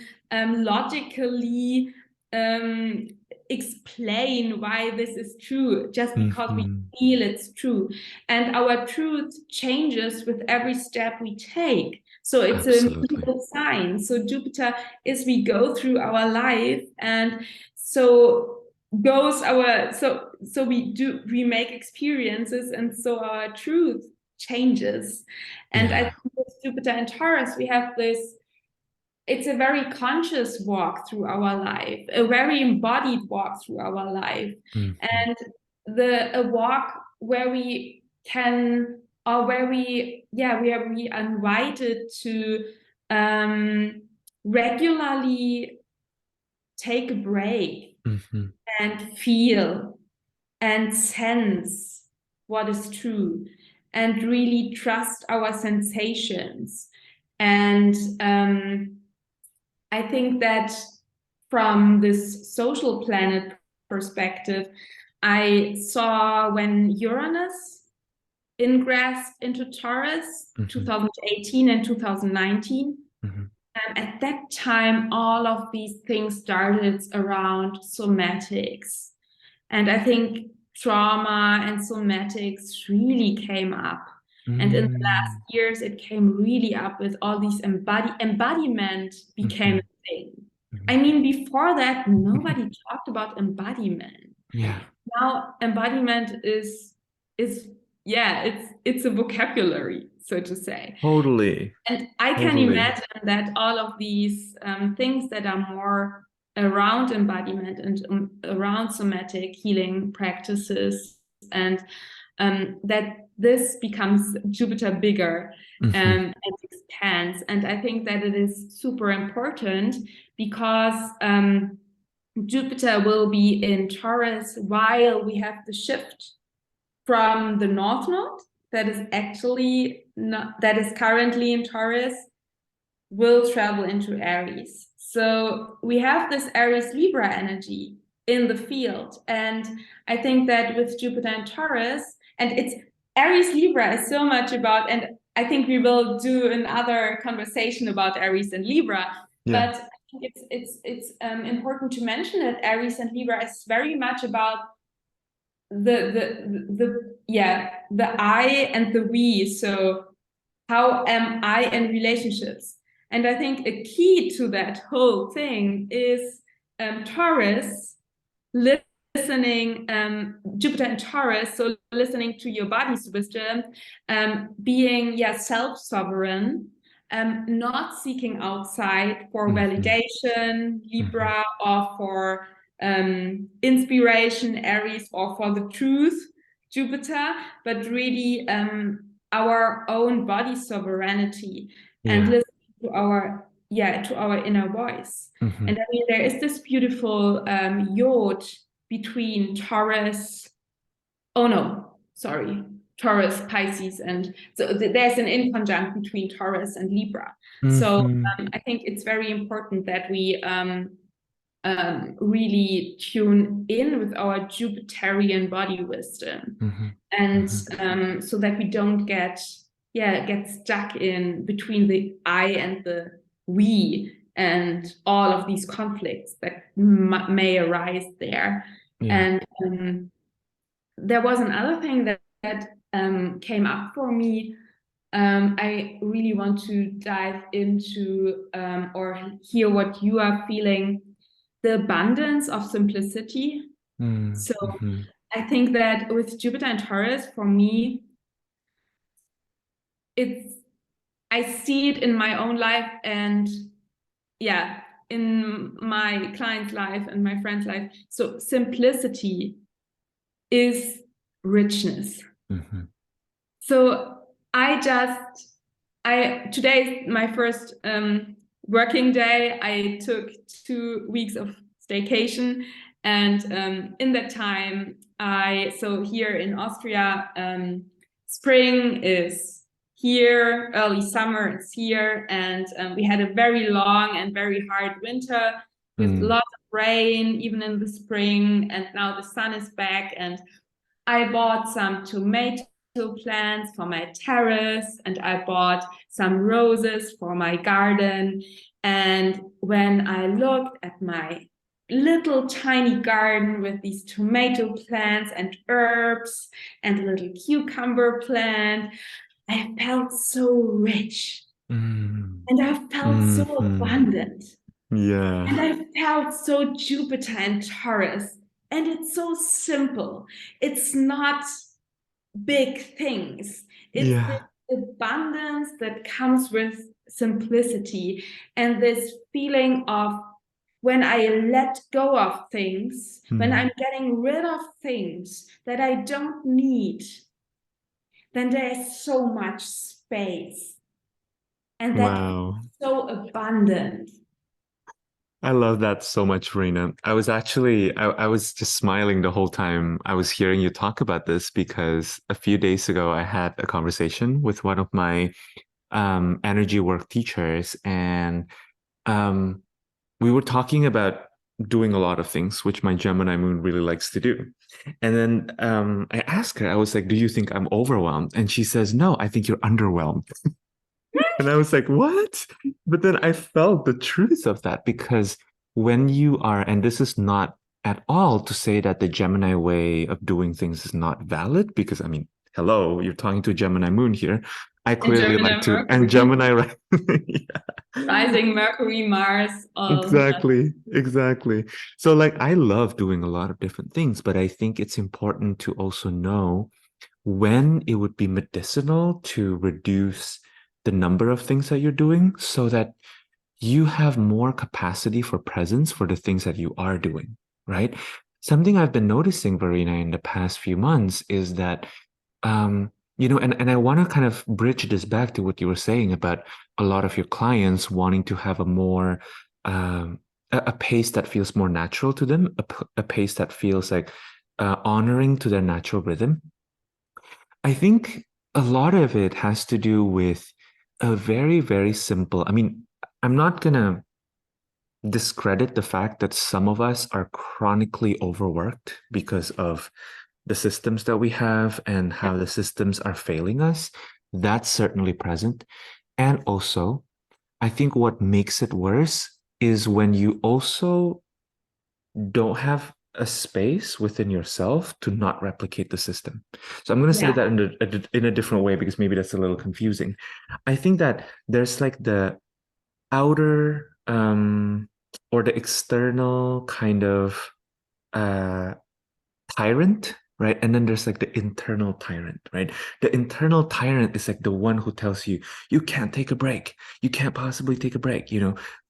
logically um, explain why this is true, just because we Mm-hmm. feel it's true. And our truth changes with every step we take. So it's a Absolutely. sign. So Jupiter is we go through our life, and so goes our so we make experiences, and so our truth changes. And I Yeah. think with Jupiter and Taurus, we have this, it's a very conscious walk through our life, a very embodied walk through our life, Mm-hmm. and a walk where we can, or where we are invited to regularly take a break Mm-hmm. and feel and sense what is true, and really trust our sensations. And I think that from this social planet perspective, I saw when Uranus ingressed into Taurus Mm-hmm. 2018 and 2019. Mm-hmm. And at that time, all of these things started around somatics. And I think trauma and somatics really came up. And in the last Mm-hmm. years, it came really up with all these embodiment became Mm-hmm. a thing. I mean, before that, nobody talked about embodiment. Yeah. Now, embodiment is yeah, it's a vocabulary, so to say. Totally. And I can Totally. imagine that all of these things that are more around embodiment and around somatic healing practices, and that this becomes Jupiter bigger Mm-hmm. and expands. And I think that it is super important because Jupiter will be in Taurus while we have the shift from the North Node that is actually not, that is currently in Taurus, will travel into Aries. So we have this Aries Libra energy in the field. And I think that with Jupiter and Taurus, and it's Aries Libra is so much about, and I think we will do another conversation about Aries and Libra, Yeah. but I think it's important to mention that Aries and Libra is very much about the I and the we. So how am I in relationships? And I think a key to that whole thing is Taurus listening, Jupiter and Taurus, so listening to your body's wisdom, being self-sovereign, not seeking outside for Mm-hmm. validation, Mm-hmm. Libra, or for inspiration, Aries, or for the truth, Jupiter, but really our own body sovereignty, and Yeah. listen to our inner voice. Mm-hmm. And I mean, there is this beautiful yod between Taurus. Oh no, sorry, Taurus, Pisces, and so there's an inconjunct between Taurus and Libra. So Mm-hmm. I think it's very important that we really tune in with our Jupiterian body wisdom, Mm-hmm. and Mm-hmm. so that we don't get stuck in between the I and the we, and all of these conflicts that may arise there. Yeah. And there was another thing that came up for me. I really want to dive into or hear what you are feeling, the abundance of simplicity. So Mm-hmm. I think that with Jupiter and Taurus, for me, it's I see it in my own life, and in my client's life and my friend's life. So simplicity is richness. Mm-hmm. So I today is my first working day, I took 2 weeks of staycation. And in that time, so here in Austria, spring is here, early summer is here, and we had a very long and very hard winter with lots of rain, even in the spring, and now the sun is back, and I bought some tomato plants for my terrace, and I bought some roses for my garden. And when I looked at my little tiny garden with these tomato plants and herbs and a little cucumber plant, I felt so rich. And I felt so abundant. Yeah. And I felt so Jupiter and Taurus. And it's so simple. It's not big things. It's Yeah. this abundance that comes with simplicity and this feeling of when I let go of things, when I'm getting rid of things that I don't need, then there's so much space. And that Wow. so abundant. I love that so much, Verena. I was just smiling the whole time I was hearing you talk about this because a few days ago I had a conversation with one of my energy work teachers, and um, we were talking about doing a lot of things, which my Gemini moon really likes to do. And then I asked her, I was like, "Do you think I'm overwhelmed?" And she says, "No, I think you're underwhelmed." And I was like, what? But then I felt the truth of that because when you are, and this is not at all to say that the Gemini way of doing things is not valid, because I mean, hello, you're talking to Gemini moon here. I And clearly like Gemini to, and Mercury, Gemini, right? Yeah. rising Mercury, Mars, all. Yeah. Exactly, exactly. So, like, I love doing a lot of different things, but I think it's important to also know when it would be medicinal to reduce the number of things that you're doing so that you have more capacity for presence for the things that you are doing, right? Something I've been noticing, Verena, in the past few months is that, and I want to kind of bridge this back to what you were saying about a lot of your clients wanting to have a more, a pace that feels more natural to them, a pace that feels like honoring to their natural rhythm. I think a lot of it has to do with a very, very simple. I mean, I'm not gonna discredit the fact that some of us are chronically overworked because of the systems that we have and how the systems are failing us. That's certainly present. And also, I think what makes it worse is when you also don't have a space within yourself to not replicate the system. So I'm going to say Yeah. that in a different way because maybe that's a little confusing. I think that there's like the outer or the external kind of uh tyrant, right? And then there's like the internal tyrant, right? The internal tyrant is like the one who tells you, you can't take a break. You can't possibly take a break,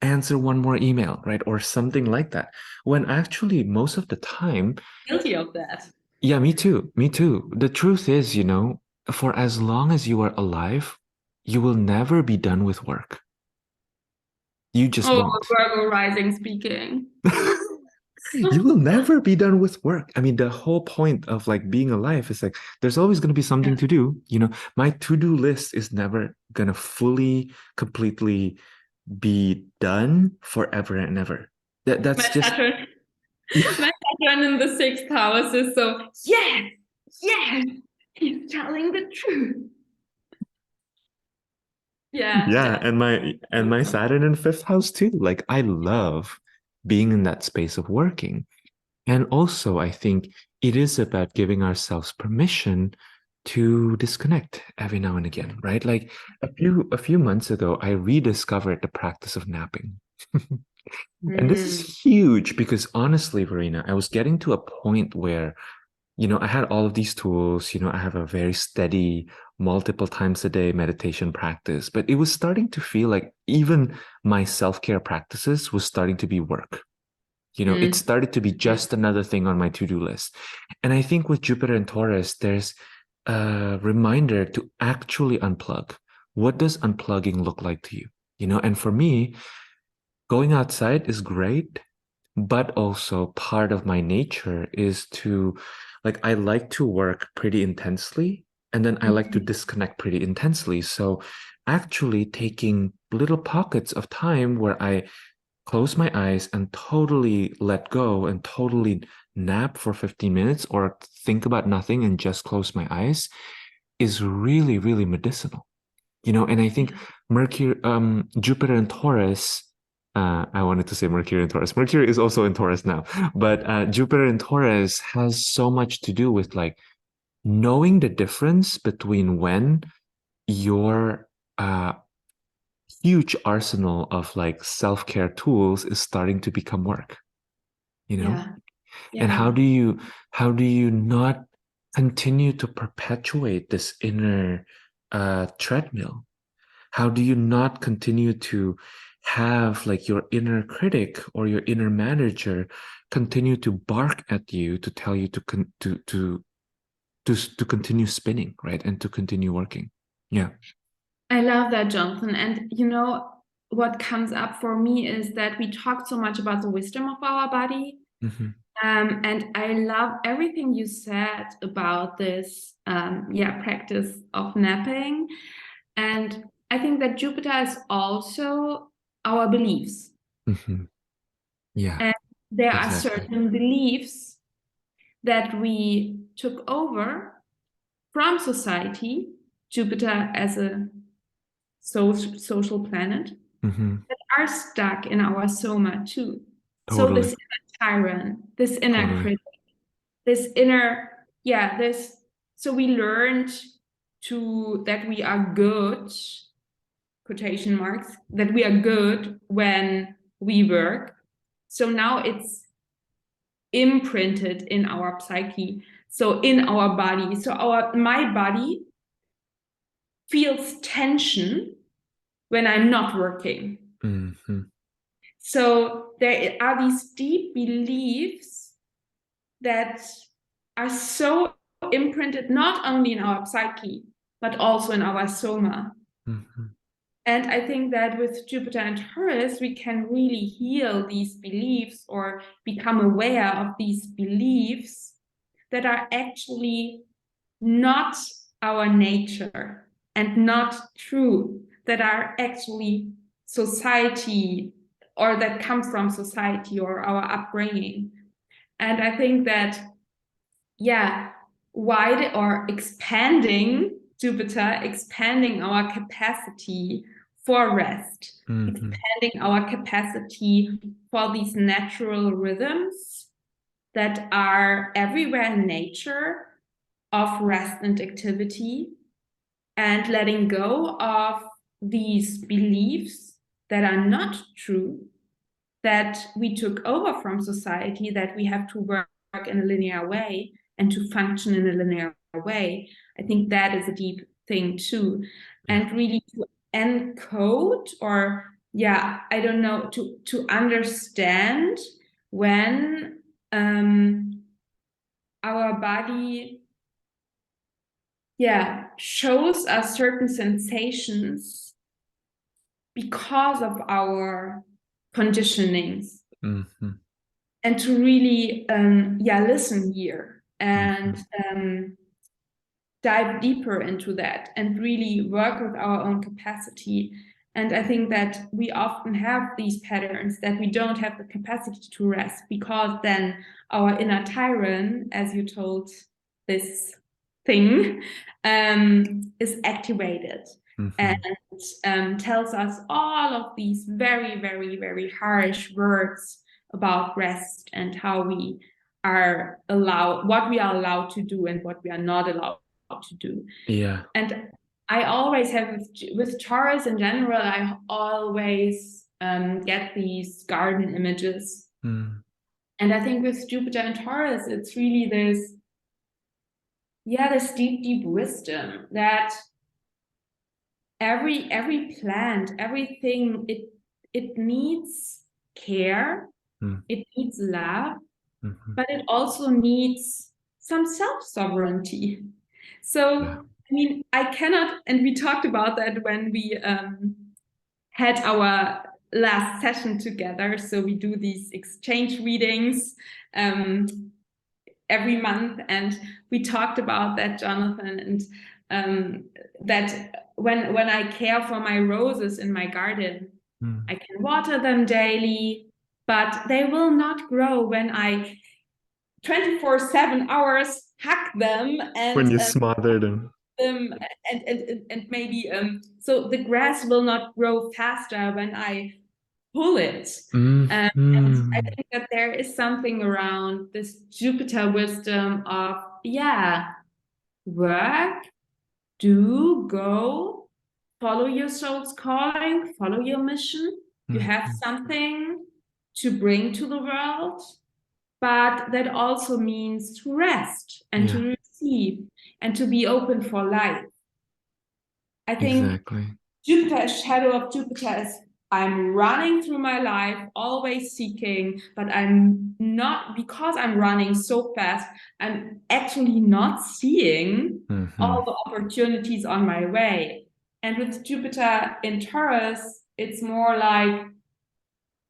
answer one more email, right? Or something like that. When actually, most of the time, Guilty of that. yeah, me too. Me too. The truth is, for as long as you are alive, you will never be done with work. You just Oh, won't. Virgo rising speaking. You will never be done with work. I mean, the whole point of like being alive is like there's always going to be something to do. My to-do list is never going to fully, completely be done forever and ever. That's My just Saturn, yeah, my Saturn in the sixth house is so, yes, yes, he's telling the truth. Yeah, yeah, that's and my Saturn in fifth house too. Like I love being in that space of working. And also, I think it is about giving ourselves permission to disconnect every now and again, right? Like a few months ago, I rediscovered the practice of napping. And this is mm, huge because honestly, Verena, I was getting to a point where, I had all of these tools, I have a very steady, multiple times a day meditation practice, but it was starting to feel like even my self-care practices was starting to be work. It mm, started to be just another thing on my to-do list. And I think with Jupiter and Taurus, there's a reminder to actually unplug. What does unplugging look like to you? And for me, going outside is great, but also part of my nature is to, like, I like to work pretty intensely and then I like to Mhm. disconnect pretty intensely. So actually taking little pockets of time where I close my eyes and totally let go and totally nap for 15 minutes or think about nothing and just close my eyes is really, really medicinal. And I think Jupiter and Taurus, I wanted to say Mercury and Taurus. Mercury is also in Taurus now, but Jupiter and Taurus has so much to do with like knowing the difference between when your huge arsenal of like self-care tools is starting to become work, you know? Yeah, And yeah. how do you not continue to perpetuate this inner treadmill? How do you not continue to have like your inner critic or your inner manager continue to bark at you to tell you to continue spinning, right? And to continue working. Yeah. I love that, Jonathan. And what comes up for me is that we talked so much about the wisdom of our body. Mm-hmm. And I love everything you said about this, practice of napping. And I think that Jupiter is also our beliefs. Mm-hmm. Yeah, And there are exactly. certain beliefs that we took over from society, Jupiter as a social planet, Mm-hmm. that are stuck in our soma too. So this Totally. inner tyrant, this inner Totally. critic, this inner, this. So we learned to that we are good, quotation marks, that we are good when we work. So now it's imprinted in our psyche, so in our body. So my body feels tension when I'm not working. Mm-hmm. So there are these deep beliefs that are so imprinted not only in our psyche, but also in our soma. Mm-hmm. And I think that with Jupiter and Taurus, we can really heal these beliefs or become aware of these beliefs that are actually not our nature and not true, that are actually society or that come from society or our upbringing. And I think that, wide or expanding Jupiter, expanding our capacity for rest, Mm-hmm. expanding our capacity for these natural rhythms that are everywhere in nature of rest and activity, and letting go of these beliefs that are not true, that we took over from society, that we have to work in a linear way and to function in a linear way. I think that is a deep thing too. Yeah. And really to encode or I don't know, to understand when our body shows us certain sensations because of our conditionings, Mm-hmm. and to really listen here Mm-hmm. and dive deeper into that and really work with our own capacity. And I think that we often have these patterns that we don't have the capacity to rest because then our inner tyrant, as you told this thing, is activated and Mm-hmm. tells us all of these very, very, very harsh words about rest and how we are allowed, what we are allowed to do and what we are not allowed to do. Yeah. And I always have with Taurus in general, I always get these garden images. Mm. And I think with Jupiter and Taurus, it's really this deep, deep wisdom that every plant, everything, it needs care, Mm. it needs love, Mm-hmm. but it also needs some self-sovereignty. Yeah. So, I mean, I cannot, and we talked about that when we had our last session together. So we do these exchange readings every month, and we talked about that, Jonathan, and that when I care for my roses in my garden, I can water them daily, but they will not grow when I 24/7 hours hack them When and you smother them. and maybe so the grass will not grow faster when I pull it. And I Mm-hmm. think that there is something around this Jupiter wisdom of, yeah, work, do, go, follow your soul's calling, follow your mission. You have something to bring to the world, but that also means to rest and Yeah, to receive and to be open for life. I think exactly. Jupiter, shadow of Jupiter is I'm running through my life, always seeking, but I'm not, because I'm running so fast, I'm actually not seeing Mm-hmm. all the opportunities on my way. And with Jupiter in Taurus, it's more like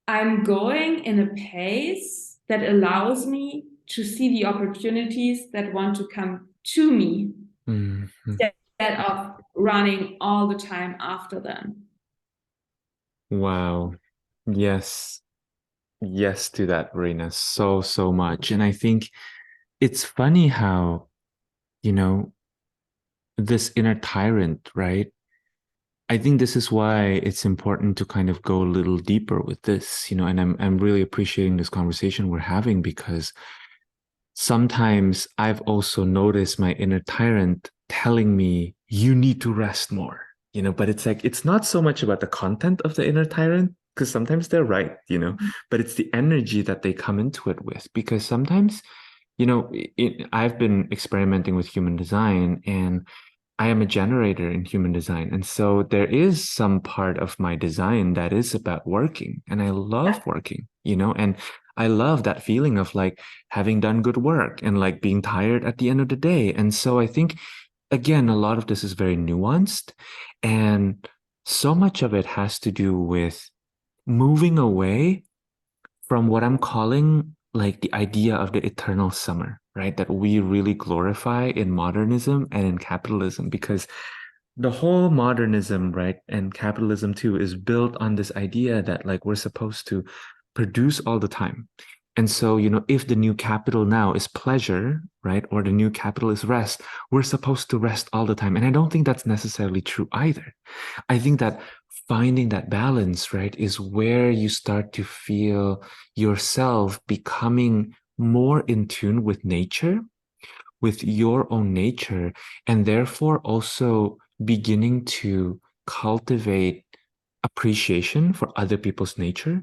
I'm going in a pace that allows me to see the opportunities that want to come to me Mm-hmm. instead of running all the time after them. Wow. Yes. Yes to that, Verena. So, so much. And I think it's funny how, you know, this inner tyrant, right? I think this is why it's important to kind of go a little deeper with this, and I'm really appreciating this conversation we're having because sometimes I've also noticed my inner tyrant telling me, you need to rest more, but it's like, it's not so much about the content of the inner tyrant, because sometimes they're right, but it's the energy that they come into it with. Because sometimes, I've been experimenting with human design, and I am a generator in human design. And so there is some part of my design that is about working. And I love working, and I love that feeling of like having done good work and like being tired at the end of the day. And so I think, again, a lot of this is very nuanced. And so much of it has to do with moving away from what I'm calling like the idea of the eternal summer, right? That we really glorify in modernism and in capitalism, because the whole modernism, right, and capitalism too, is built on this idea that like we're supposed to produce all the time. And so, if the new capital now is pleasure, right, or the new capital is rest, we're supposed to rest all the time. And I don't think that's necessarily true either. I think that finding that balance, right, is where you start to feel yourself becoming more in tune with nature, with your own nature, and therefore also beginning to cultivate appreciation for other people's nature,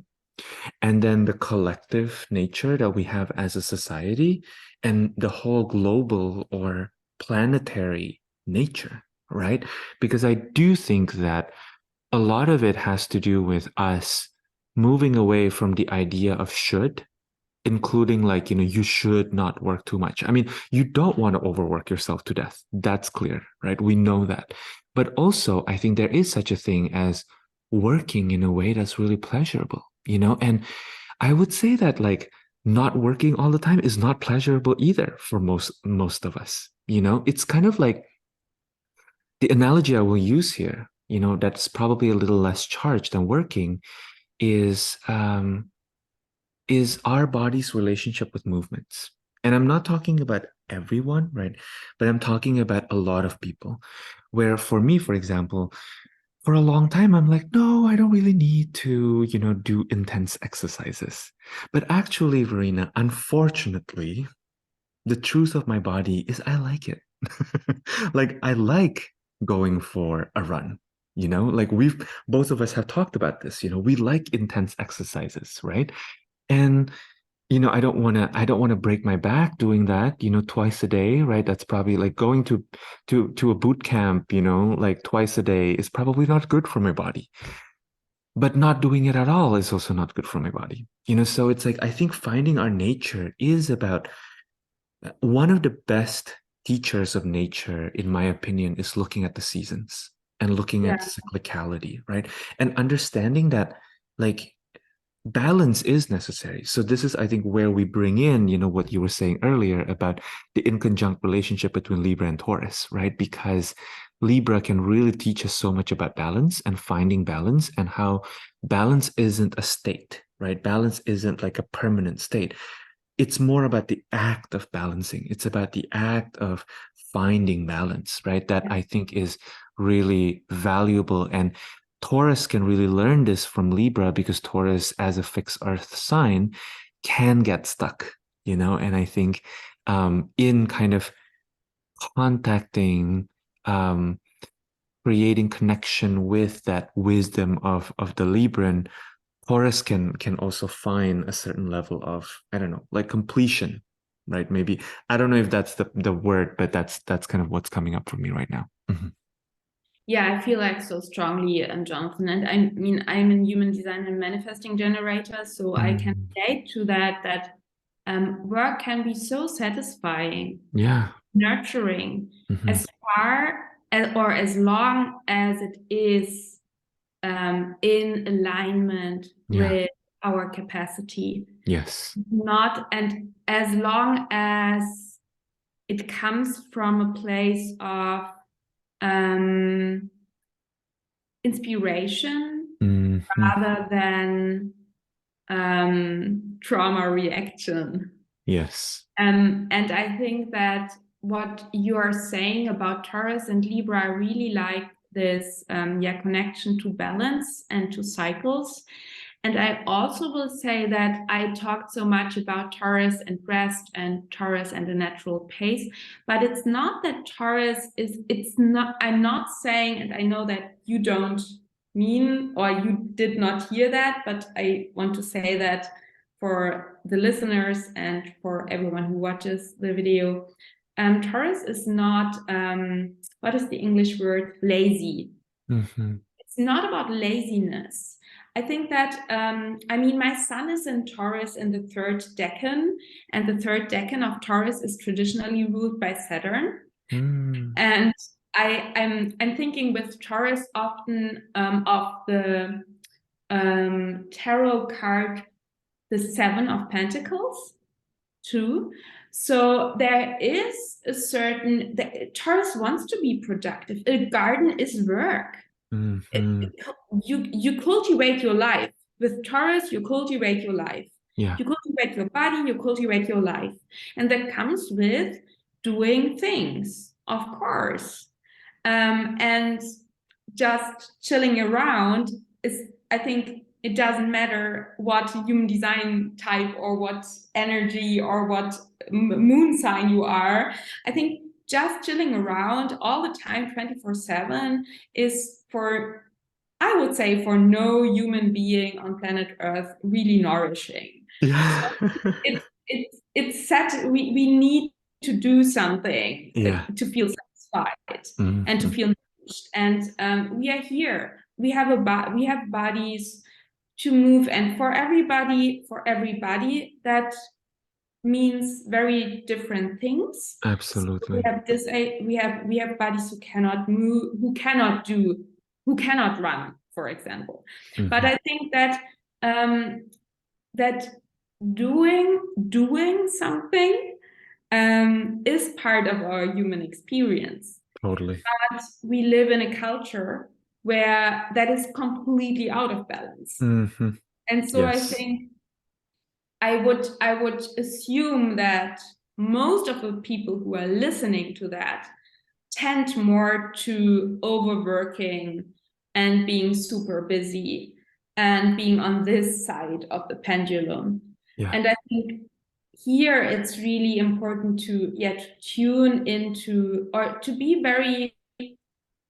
and then the collective nature that we have as a society, and the whole global or planetary nature, right? Because I do think that a lot of it has to do with us moving away from the idea of should, including like, you should not work too much. I mean, you don't want to overwork yourself to death. That's clear, right? We know that. But also, I think there is such a thing as working in a way that's really pleasurable, and I would say that like not working all the time is not pleasurable either for most of us. It's kind of like the analogy I will use here, that's probably a little less charged than working, is our body's relationship with movements. And I'm not talking about everyone, right? But I'm talking about a lot of people. Where for me, for example, for a long time, I'm like, no, I don't really need to, do intense exercises. But actually, Verena, unfortunately, the truth of my body is I like it. Like, I like going for a run. Like we've both of us have talked about this, we like intense exercises, right? And I don't want to break my back doing that, twice a day, right? That's probably like going to a boot camp, like twice a day is probably not good for my body. But not doing it at all is also not good for my body. So it's like I think finding our nature is about one of the best teachers of nature, in my opinion, is looking at the seasons and looking at Yeah. cyclicality, right? And understanding that like balance is necessary. So this is, I think, where we bring in, what you were saying earlier about the inconjunct relationship between Libra and Taurus, right? Because Libra can really teach us so much about balance and finding balance and how balance isn't a state, right? Balance isn't like a permanent state. It's more about the act of balancing. It's about the act of finding balance, right? That I think is really valuable. And Taurus can really learn this from Libra because Taurus, as a fixed earth sign, can get stuck, and I think in kind of contacting, um, creating connection with that wisdom of the Libran, Taurus can also find a certain level of, I don't know, like completion, right? Maybe I don't know if that's the word, but that's kind of what's coming up for me right now. Mhm. Yeah, I feel like so strongly, Jonathan. And I mean, I'm a human design and manifesting generator, so I can Mm. relate to that work can be so satisfying, Yeah. nurturing, Hmm. as far as, or as long as it is in alignment Yeah. with our capacity. Yes. Not, and as long as it comes from a place of um, inspiration Hmm. rather than trauma reaction. Yes. And I think that what you are saying about Taurus and Libra, I really like this connection to balance and to cycles. And I also will say that I talked so much about Taurus and rest and Taurus and the natural pace, but it's not that Taurus is, it's not, I'm not saying, and I know that you don't mean or you did not hear that, but I want to say that for the listeners and for everyone who watches the video, Taurus is not, what is the English word? Lazy. Hmm. It's not about laziness. I think that, I mean, my sun is in Taurus in the third decan, and the third decan of Taurus is traditionally ruled by Saturn. Mm. And I'm thinking with Taurus often of the tarot card, the Seven of Pentacles, too. So there is a certain, Taurus wants to be productive. A garden is work. Hmm. You cultivate your life. With Taurus, you cultivate your life. Yeah. You cultivate your body, you cultivate your life. And that comes with doing things, of course. And just chilling around is, I think it doesn't matter what human design type or what energy or what moon sign you are. I think just chilling around all the time, 24/7, is for, I would say, for no human being on planet Earth, really nourishing. So Yeah. it's set, we need to do something Yeah. to feel satisfied and to Hmm. feel nourished. And we are here. We have we have bodies to move, and for everybody, that means very different things. So we Absolutely. have this, we have bodies who cannot move, who cannot do, who cannot run, for example. But Hmm. I think that that doing something is part of our human experience. Totally. But we live in a culture where that is completely out of balance. Hmm. And so I Yes. think I would assume that most of the people who are listening to that tend more to overworking and being super busy and being on this side of the pendulum. Yeah. And I think here it's really important to tune into, or to be very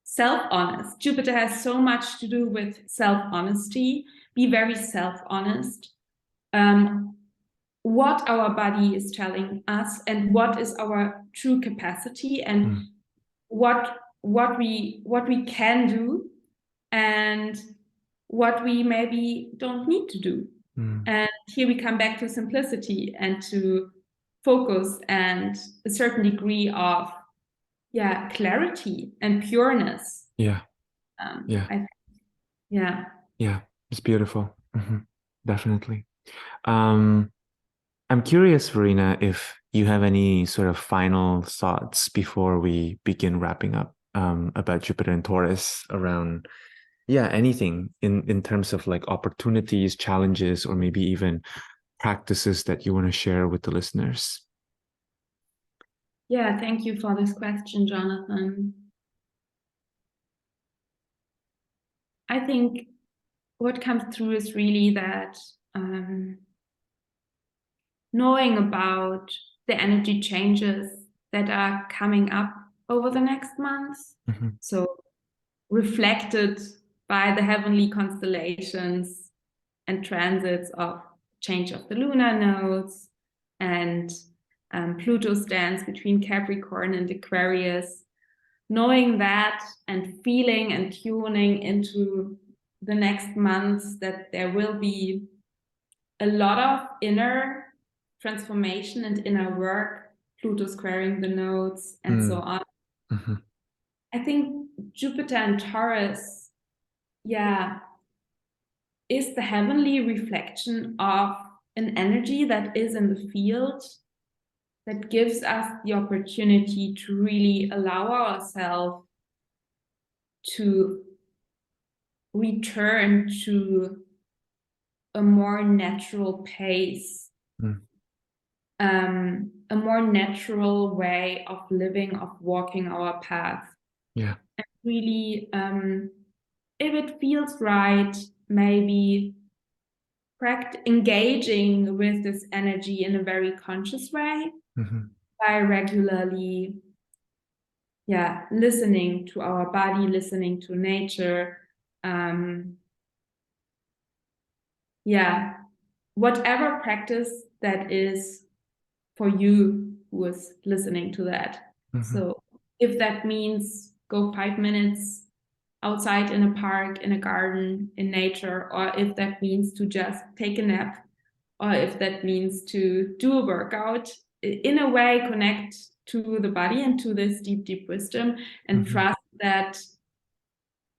self-honest. Jupiter has so much to do with self-honesty. Be very self-honest. Um, what our body is telling us and what is our true capacity, and Mm. what we can do and what we maybe don't need to do. Mm. And here we come back to simplicity and to focus and a certain degree of clarity and pureness. Yeah. Yeah. I think, yeah. Yeah. It's beautiful. hmm Definitely. Um, I'm curious, Verena, if you have any sort of final thoughts before we begin wrapping up about Jupiter and Taurus around, yeah, anything in terms of like opportunities, challenges, or maybe even practices that you want to share with the listeners. Yeah, thank you for this question, Jonathan. I think what comes through is really that knowing about the energy changes that are coming up over the next months. Mm-hmm. So, reflected by the heavenly constellations and transits of change of the lunar nodes and Pluto stands between Capricorn and Aquarius. Knowing that and feeling and tuning into the next months that there will be a lot of inner transformation and inner work, Pluto squaring the nodes and so on. Mm-hmm. I think Jupiter and Taurus, yeah, is the heavenly reflection of an energy that is in the field that gives us the opportunity to really allow ourselves to return to a more natural pace, a more natural way of living, of walking our path. Yeah. And really, if it feels right, maybe engaging with this energy in a very conscious way Mm-hmm. by regularly, yeah, listening to our body, listening to nature, yeah, whatever practice that is for you who is listening to that. Mm-hmm. So if that means go 5 minutes outside in a park, in a garden, in nature, or if that means to just take a nap, or if that means to do a workout, in a way connect to the body and to this deep, deep wisdom and trust that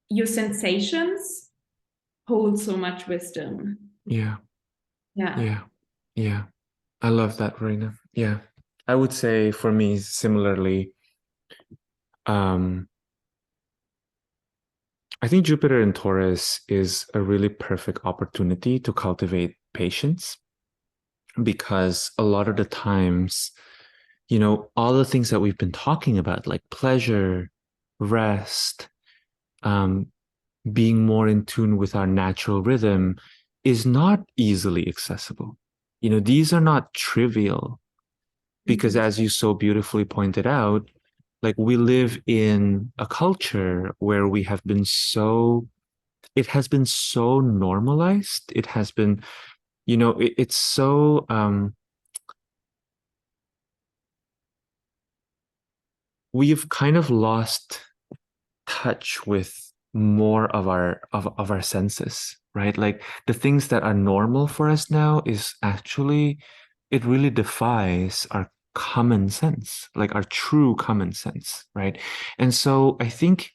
your sensations hold so much wisdom. Yeah. Yeah. Yeah. Yeah. I love that, Verena. Yeah. I would say for me, similarly, um, I think Jupiter in Taurus is a really perfect opportunity to cultivate patience because a lot of the times, all the things that we've been talking about, like pleasure, rest, um, being more in tune with our natural rhythm, is not easily accessible. These are not trivial because, Mhm. as you so beautifully pointed out, like we live in a culture where it has been so normalized. It has been, it's so, we've kind of lost touch with more of our senses, right? Like the things that are normal for us now is actually, it really defies our common sense, like our true common sense, right? And so I think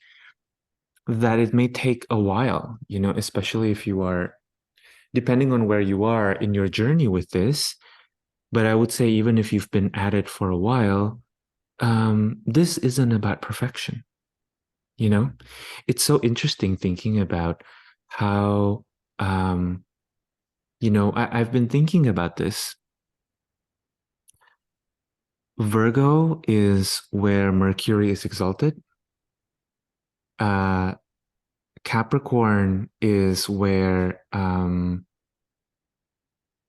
that it may take a while, especially if you are, depending on where you are in your journey with this. But I would say even if you've been at it for a while, this isn't about perfection. You know, it's so interesting thinking about how, um, I've been thinking about this. Virgo is where Mercury is exalted. Uh, Capricorn is where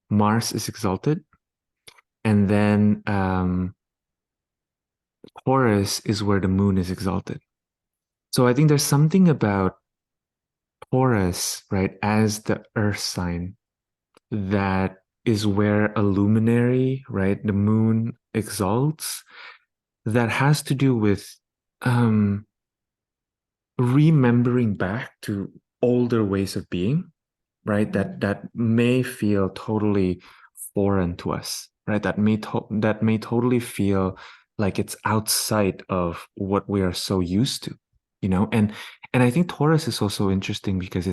Mars is exalted. And then Taurus is where the moon is exalted. So I think there's something about Taurus, right, as the earth sign that is where a luminary, right, the moon exalts, that has to do with um, remembering back to older ways of being, right? That may feel totally foreign to us, right? That may totally feel like it's outside of what we are so used to, and I think Taurus is also interesting because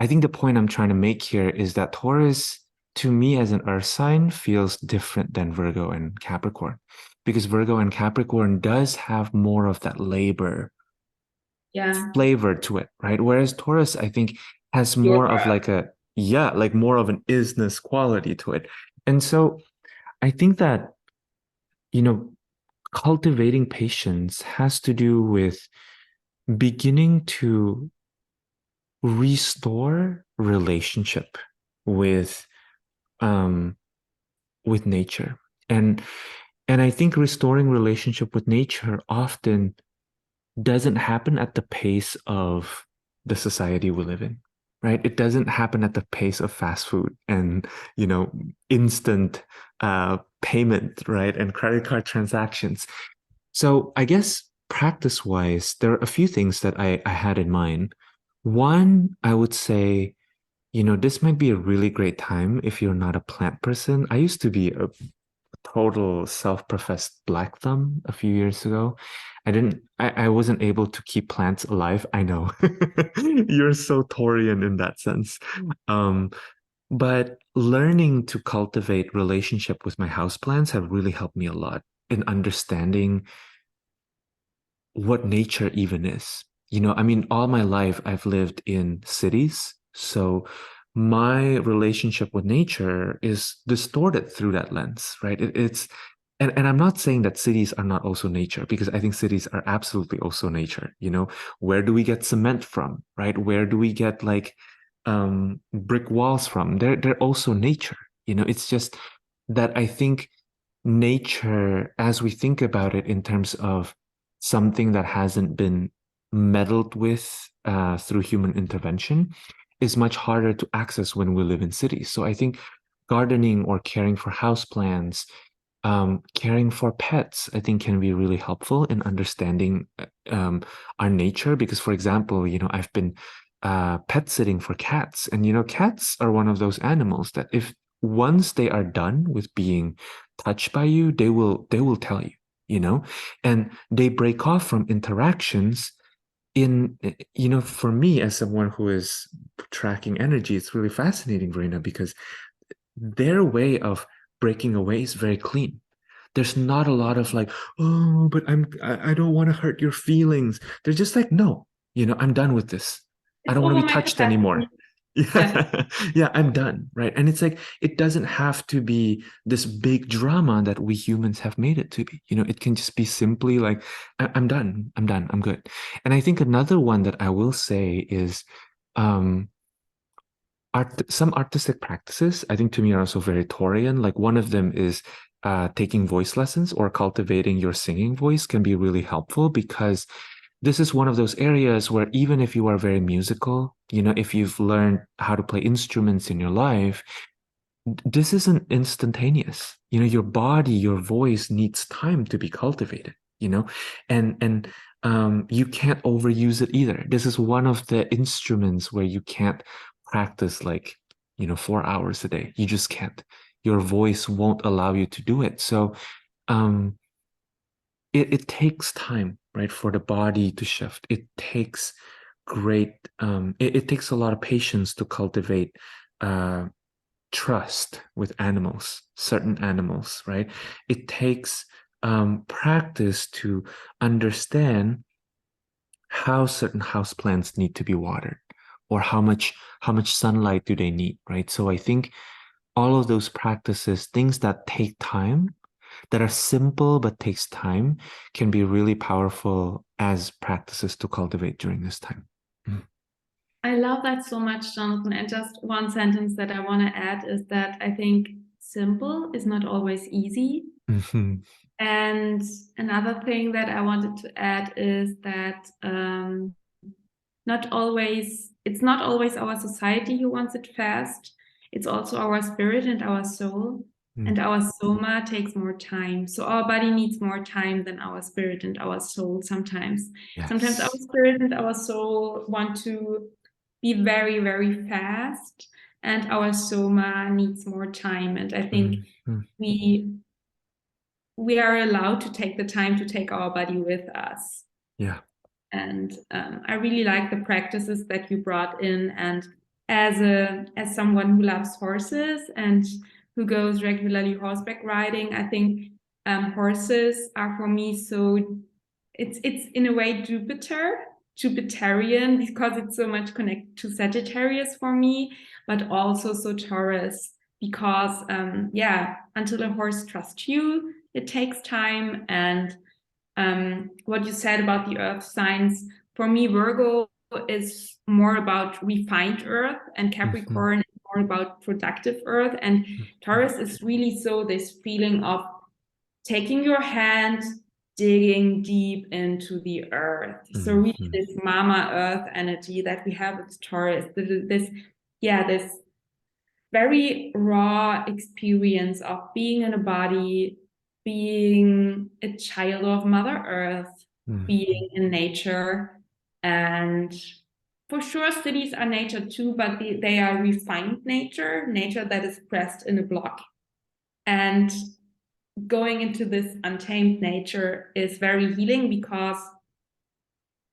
I think the point I'm trying to make here is that Taurus, to me as an earth sign, feels different than Virgo and Capricorn, because Virgo and Capricorn does have more of that labor Yeah. flavor to it, right? Whereas Taurus, I think, has more of Bureaucrat. like yeah, like more of an isness quality to it. And so I think that, you know, cultivating patience has to do with beginning to restore relationship with um with nature. And I think restoring relationship with nature often doesn't happen at the pace of the society we live in, right? It doesn't happen at the pace of fast food and, instant payment, right? And credit card transactions. So I guess practice wise, there are a few things that I had in mind. One, I would say, this might be a really great time if you're not a plant person. I used to be a total self-professed black thumb a few years ago. I wasn't able to keep plants alive. I know. You're so Taurian in that sense. Um, but learning to cultivate relationship with my houseplants have really helped me a lot in understanding what nature even is. I mean, all my life I've lived in cities, so my relationship with nature is distorted through that lens, right? And I'm not saying that cities are not also nature, because I think cities are absolutely also nature. Where do we get cement from, right? Where do we get like brick walls from? They're also nature. It's just that I think nature, as we think about it in terms of something that hasn't been meddled with through human intervention, is much harder to access when we live in cities. So I think gardening or caring for houseplants, caring for pets, I think can be really helpful in understanding our nature. Because, for example, I've been pet sitting for cats, and cats are one of those animals that if once they are done with being touched by you, they will tell you, and they break off from interactions for me as someone who is tracking energy, it's really fascinating, Verena, because their way of breaking away is very clean. There's not a lot of like, oh, but I don't want to hurt your feelings. They're just like, no, I'm done with this. I It's don't want to over be my touched capacity. anymore. Yeah. Yeah, yeah, I'm done, right? And it's like it doesn't have to be this big drama that we humans have made it to be. It can just be simply like, I'm done, I'm done, I'm good. And I think another one that I will say is um some artistic practices, I think to me are also very Taurian. Like one of them is taking voice lessons or cultivating your singing voice can be really helpful, because this is one of those areas where even if you are very musical, if you've learned how to play instruments in your life, this isn't instantaneous. Your body, your voice needs time to be cultivated, and you can't overuse it either. This is one of the instruments where you can't practice like, 4 hours a day. You just can't. Your voice won't allow you to do it. So um it takes time, right, for the body to shift. It takes it takes a lot of patience to cultivate uh trust with animals, certain animals, right? It takes practice to understand how certain houseplants need to be watered, or how much sunlight do they need, right? So I think all of those practices, things that take time, that are simple but takes time, can be really powerful as practices to cultivate during this time. I love that so much, Jonathan. And just one sentence that I want to add is that I think simple is not always easy. Mhm. And another thing that I wanted to add is that it's not always our society who wants it fast. It's also our spirit and our soul. Mm. And our soma takes more time. So our body needs more time than our spirit and our soul sometimes. Sometimes our Yes. spirit and our soul want to be very, very fast, and our soma needs more time. And I think Mhm. we we are allowed to take the time to take our body with us. Yeah. And I really like the practices that you brought in. And as someone who loves horses and who goes regularly horseback riding, I think horses are for me so it's in a way Jupiterian, because it's so much connected to Sagittarius for me, but also so Taurus, because until a horse trusts you, it takes time. And what you said about the earth signs, for me, Virgo is more about refined earth, and Capricorn is more about productive earth, and Taurus is really so this feeling of taking your hand, digging deep into the earth. So really this mama earth energy that we have with Taurus, this very raw experience of being in a body, being a child of Mother Earth, being in nature. And for sure, cities are nature too, but they are refined nature that is pressed in a block. And going into this untamed nature is very healing, because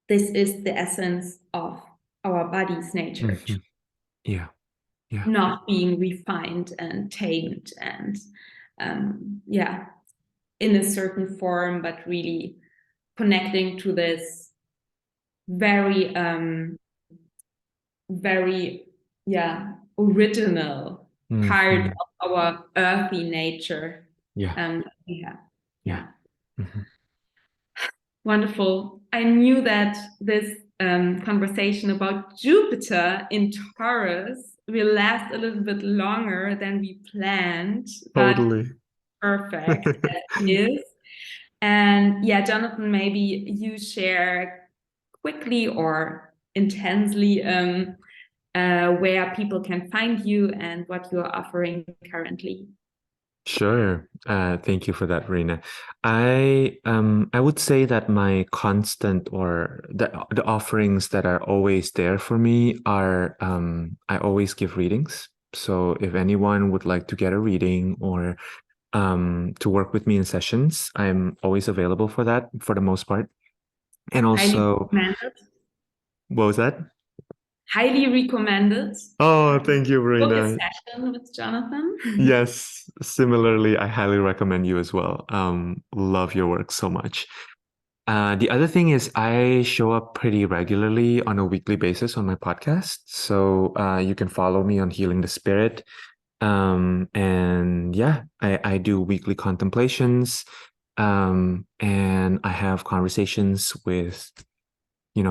this is the essence of our body's nature. Yeah. Yeah. Not being refined and tamed and in a certain form, but really connecting to this very original part of our earthy nature. Yeah. Wonderful. I knew that this conversation about Jupiter in Taurus will last a little bit longer than we planned, Totally. but perfect as is. And yeah, Jonathan, maybe you share quickly or intensely where people can find you and what you're offering currently. Sure. Thank you for that, Verena. I would say that my constant or the offerings that are always there for me are I always give readings. So if anyone would like to get a reading or to work with me in sessions, I'm always available for that for the most part. And Highly also, recommended. what was that? Highly recommended. Oh, thank you, Book a Verena. session with Jonathan. Yes, similarly, I highly recommend you as well. Love your work so much. The other thing is I show up pretty regularly on a weekly basis on my podcast. So you can follow me on Healing the Spirit. And yeah, I do weekly contemplations. And I have conversations with,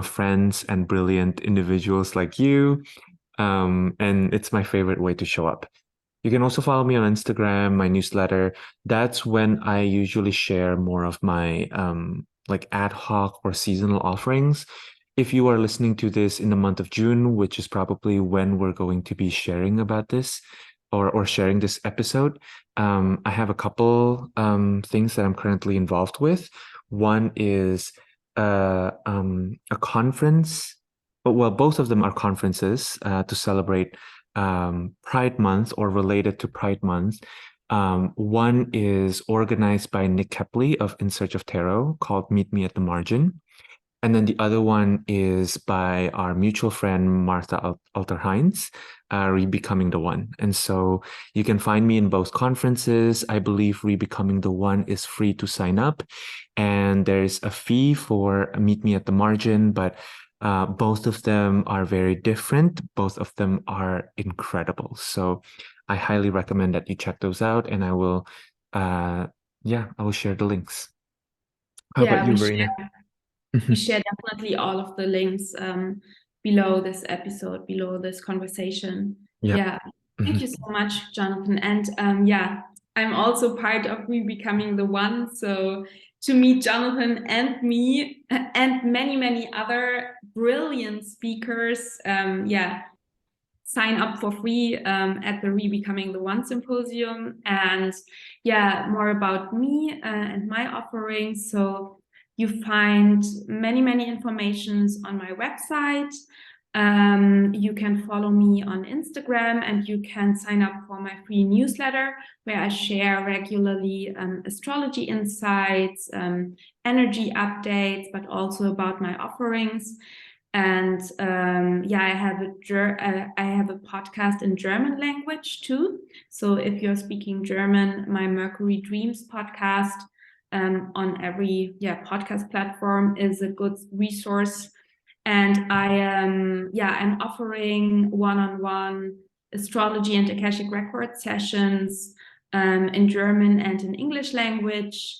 friends and brilliant individuals like you. And it's my favorite way to show up. You can also follow me on Instagram, my newsletter. That's when I usually share more of my like ad hoc or seasonal offerings. If you are listening to this in the month of June, which is probably when we're going to be sharing about this or sharing this episode, I have a couple things that I'm currently involved with. One is a conference. Well, both of them are conferences to celebrate Pride Month or related to Pride Month. One is organized by Nick Kepley of In Search of Tarot called Meet Me at the Margin. And then the other one is by our mutual friend, Martha Alterheinz, Rebecoming the One. And so you can find me in both conferences. I believe Rebecoming the One is free to sign up. And there's a fee for Meet Me at the Margin, but both of them are very different. Both of them are incredible. So I highly recommend that you check those out. And I will, I will share the links. How about you, Verena? We share definitely all of the links below this episode, below this conversation. Yeah. Thank you so much, Jonathan. And I'm also part of Rebecoming the One. So to meet Jonathan and me and many, many other brilliant speakers, sign up for free at the Rebecoming the One symposium. And more about me and my offerings. So you find many, many informations on my website. You can follow me on Instagram, and you can sign up for my free newsletter where I share regularly astrology insights, energy updates, but also about my offerings. And yeah, I have a podcast in German language too. So if you're speaking German, my Mercury Dreams podcast on every podcast platform is a good resource. And I'm offering one-on-one astrology and Akashic record sessions in German and in English language.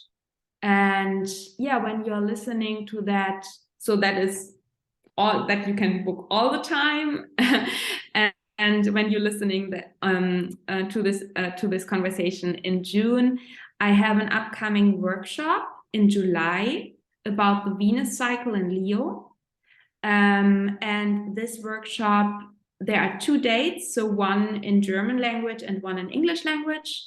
And yeah, when you're listening to that, so that is all that you can book all the time. and when you're listening to this conversation in June, I have an upcoming workshop in July about the Venus cycle in Leo. And this workshop, there are 2 dates, so one in German language and one in English language.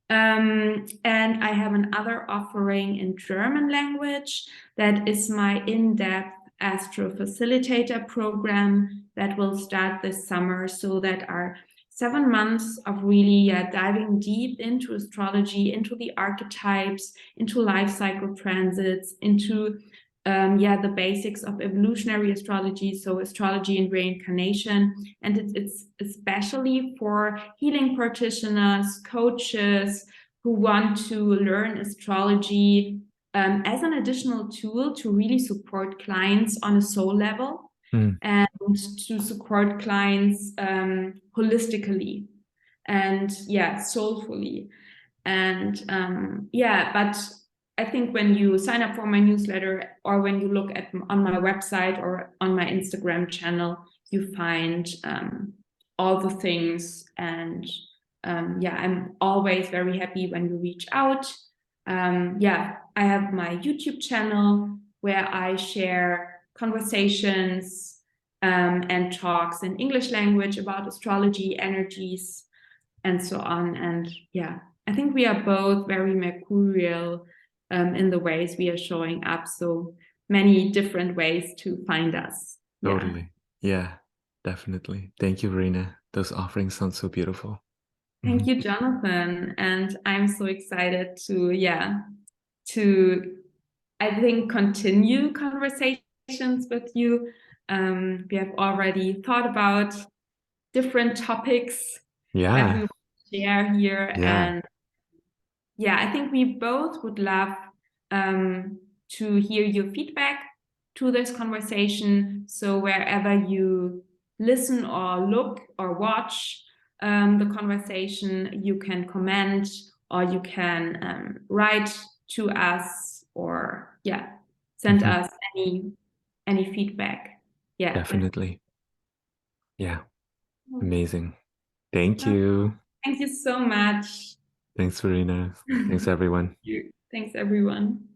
And I have another offering in German language that is my in-depth Astro Facilitator program that will start this summer. So that are 7 months of really diving deep into astrology, into the archetypes, into life cycle transits, into the basics of evolutionary astrology, so astrology and reincarnation. And it's especially for healing practitioners, coaches who want to learn astrology as an additional tool to really support clients on a soul level and to support clients holistically and soulfully. And but I think when you sign up for my newsletter or when you look on my website or on my Instagram channel, you find all the things. And I'm always very happy when you reach out. I have my YouTube channel where I share conversations and talks in English language about astrology, energies, and so on. And I think we are both very mercurial in the ways we are showing up. So many different ways to find us. Totally. Yeah, definitely. Thank you, Verena. Those offerings sound so beautiful. Thank you, Jonathan. And I'm so excited to I think continue conversations with you. We have already thought about different topics that we Yeah. will share here. Yeah. And I think we both would love to hear your feedback to this conversation. So wherever you listen or look or watch the conversation, you can comment or you can write to us or send us any feedback. Yeah, Definitely. Yeah. Amazing. Thank you. thank you so much. Thanks, Verena. Thanks, everyone. Thanks, everyone.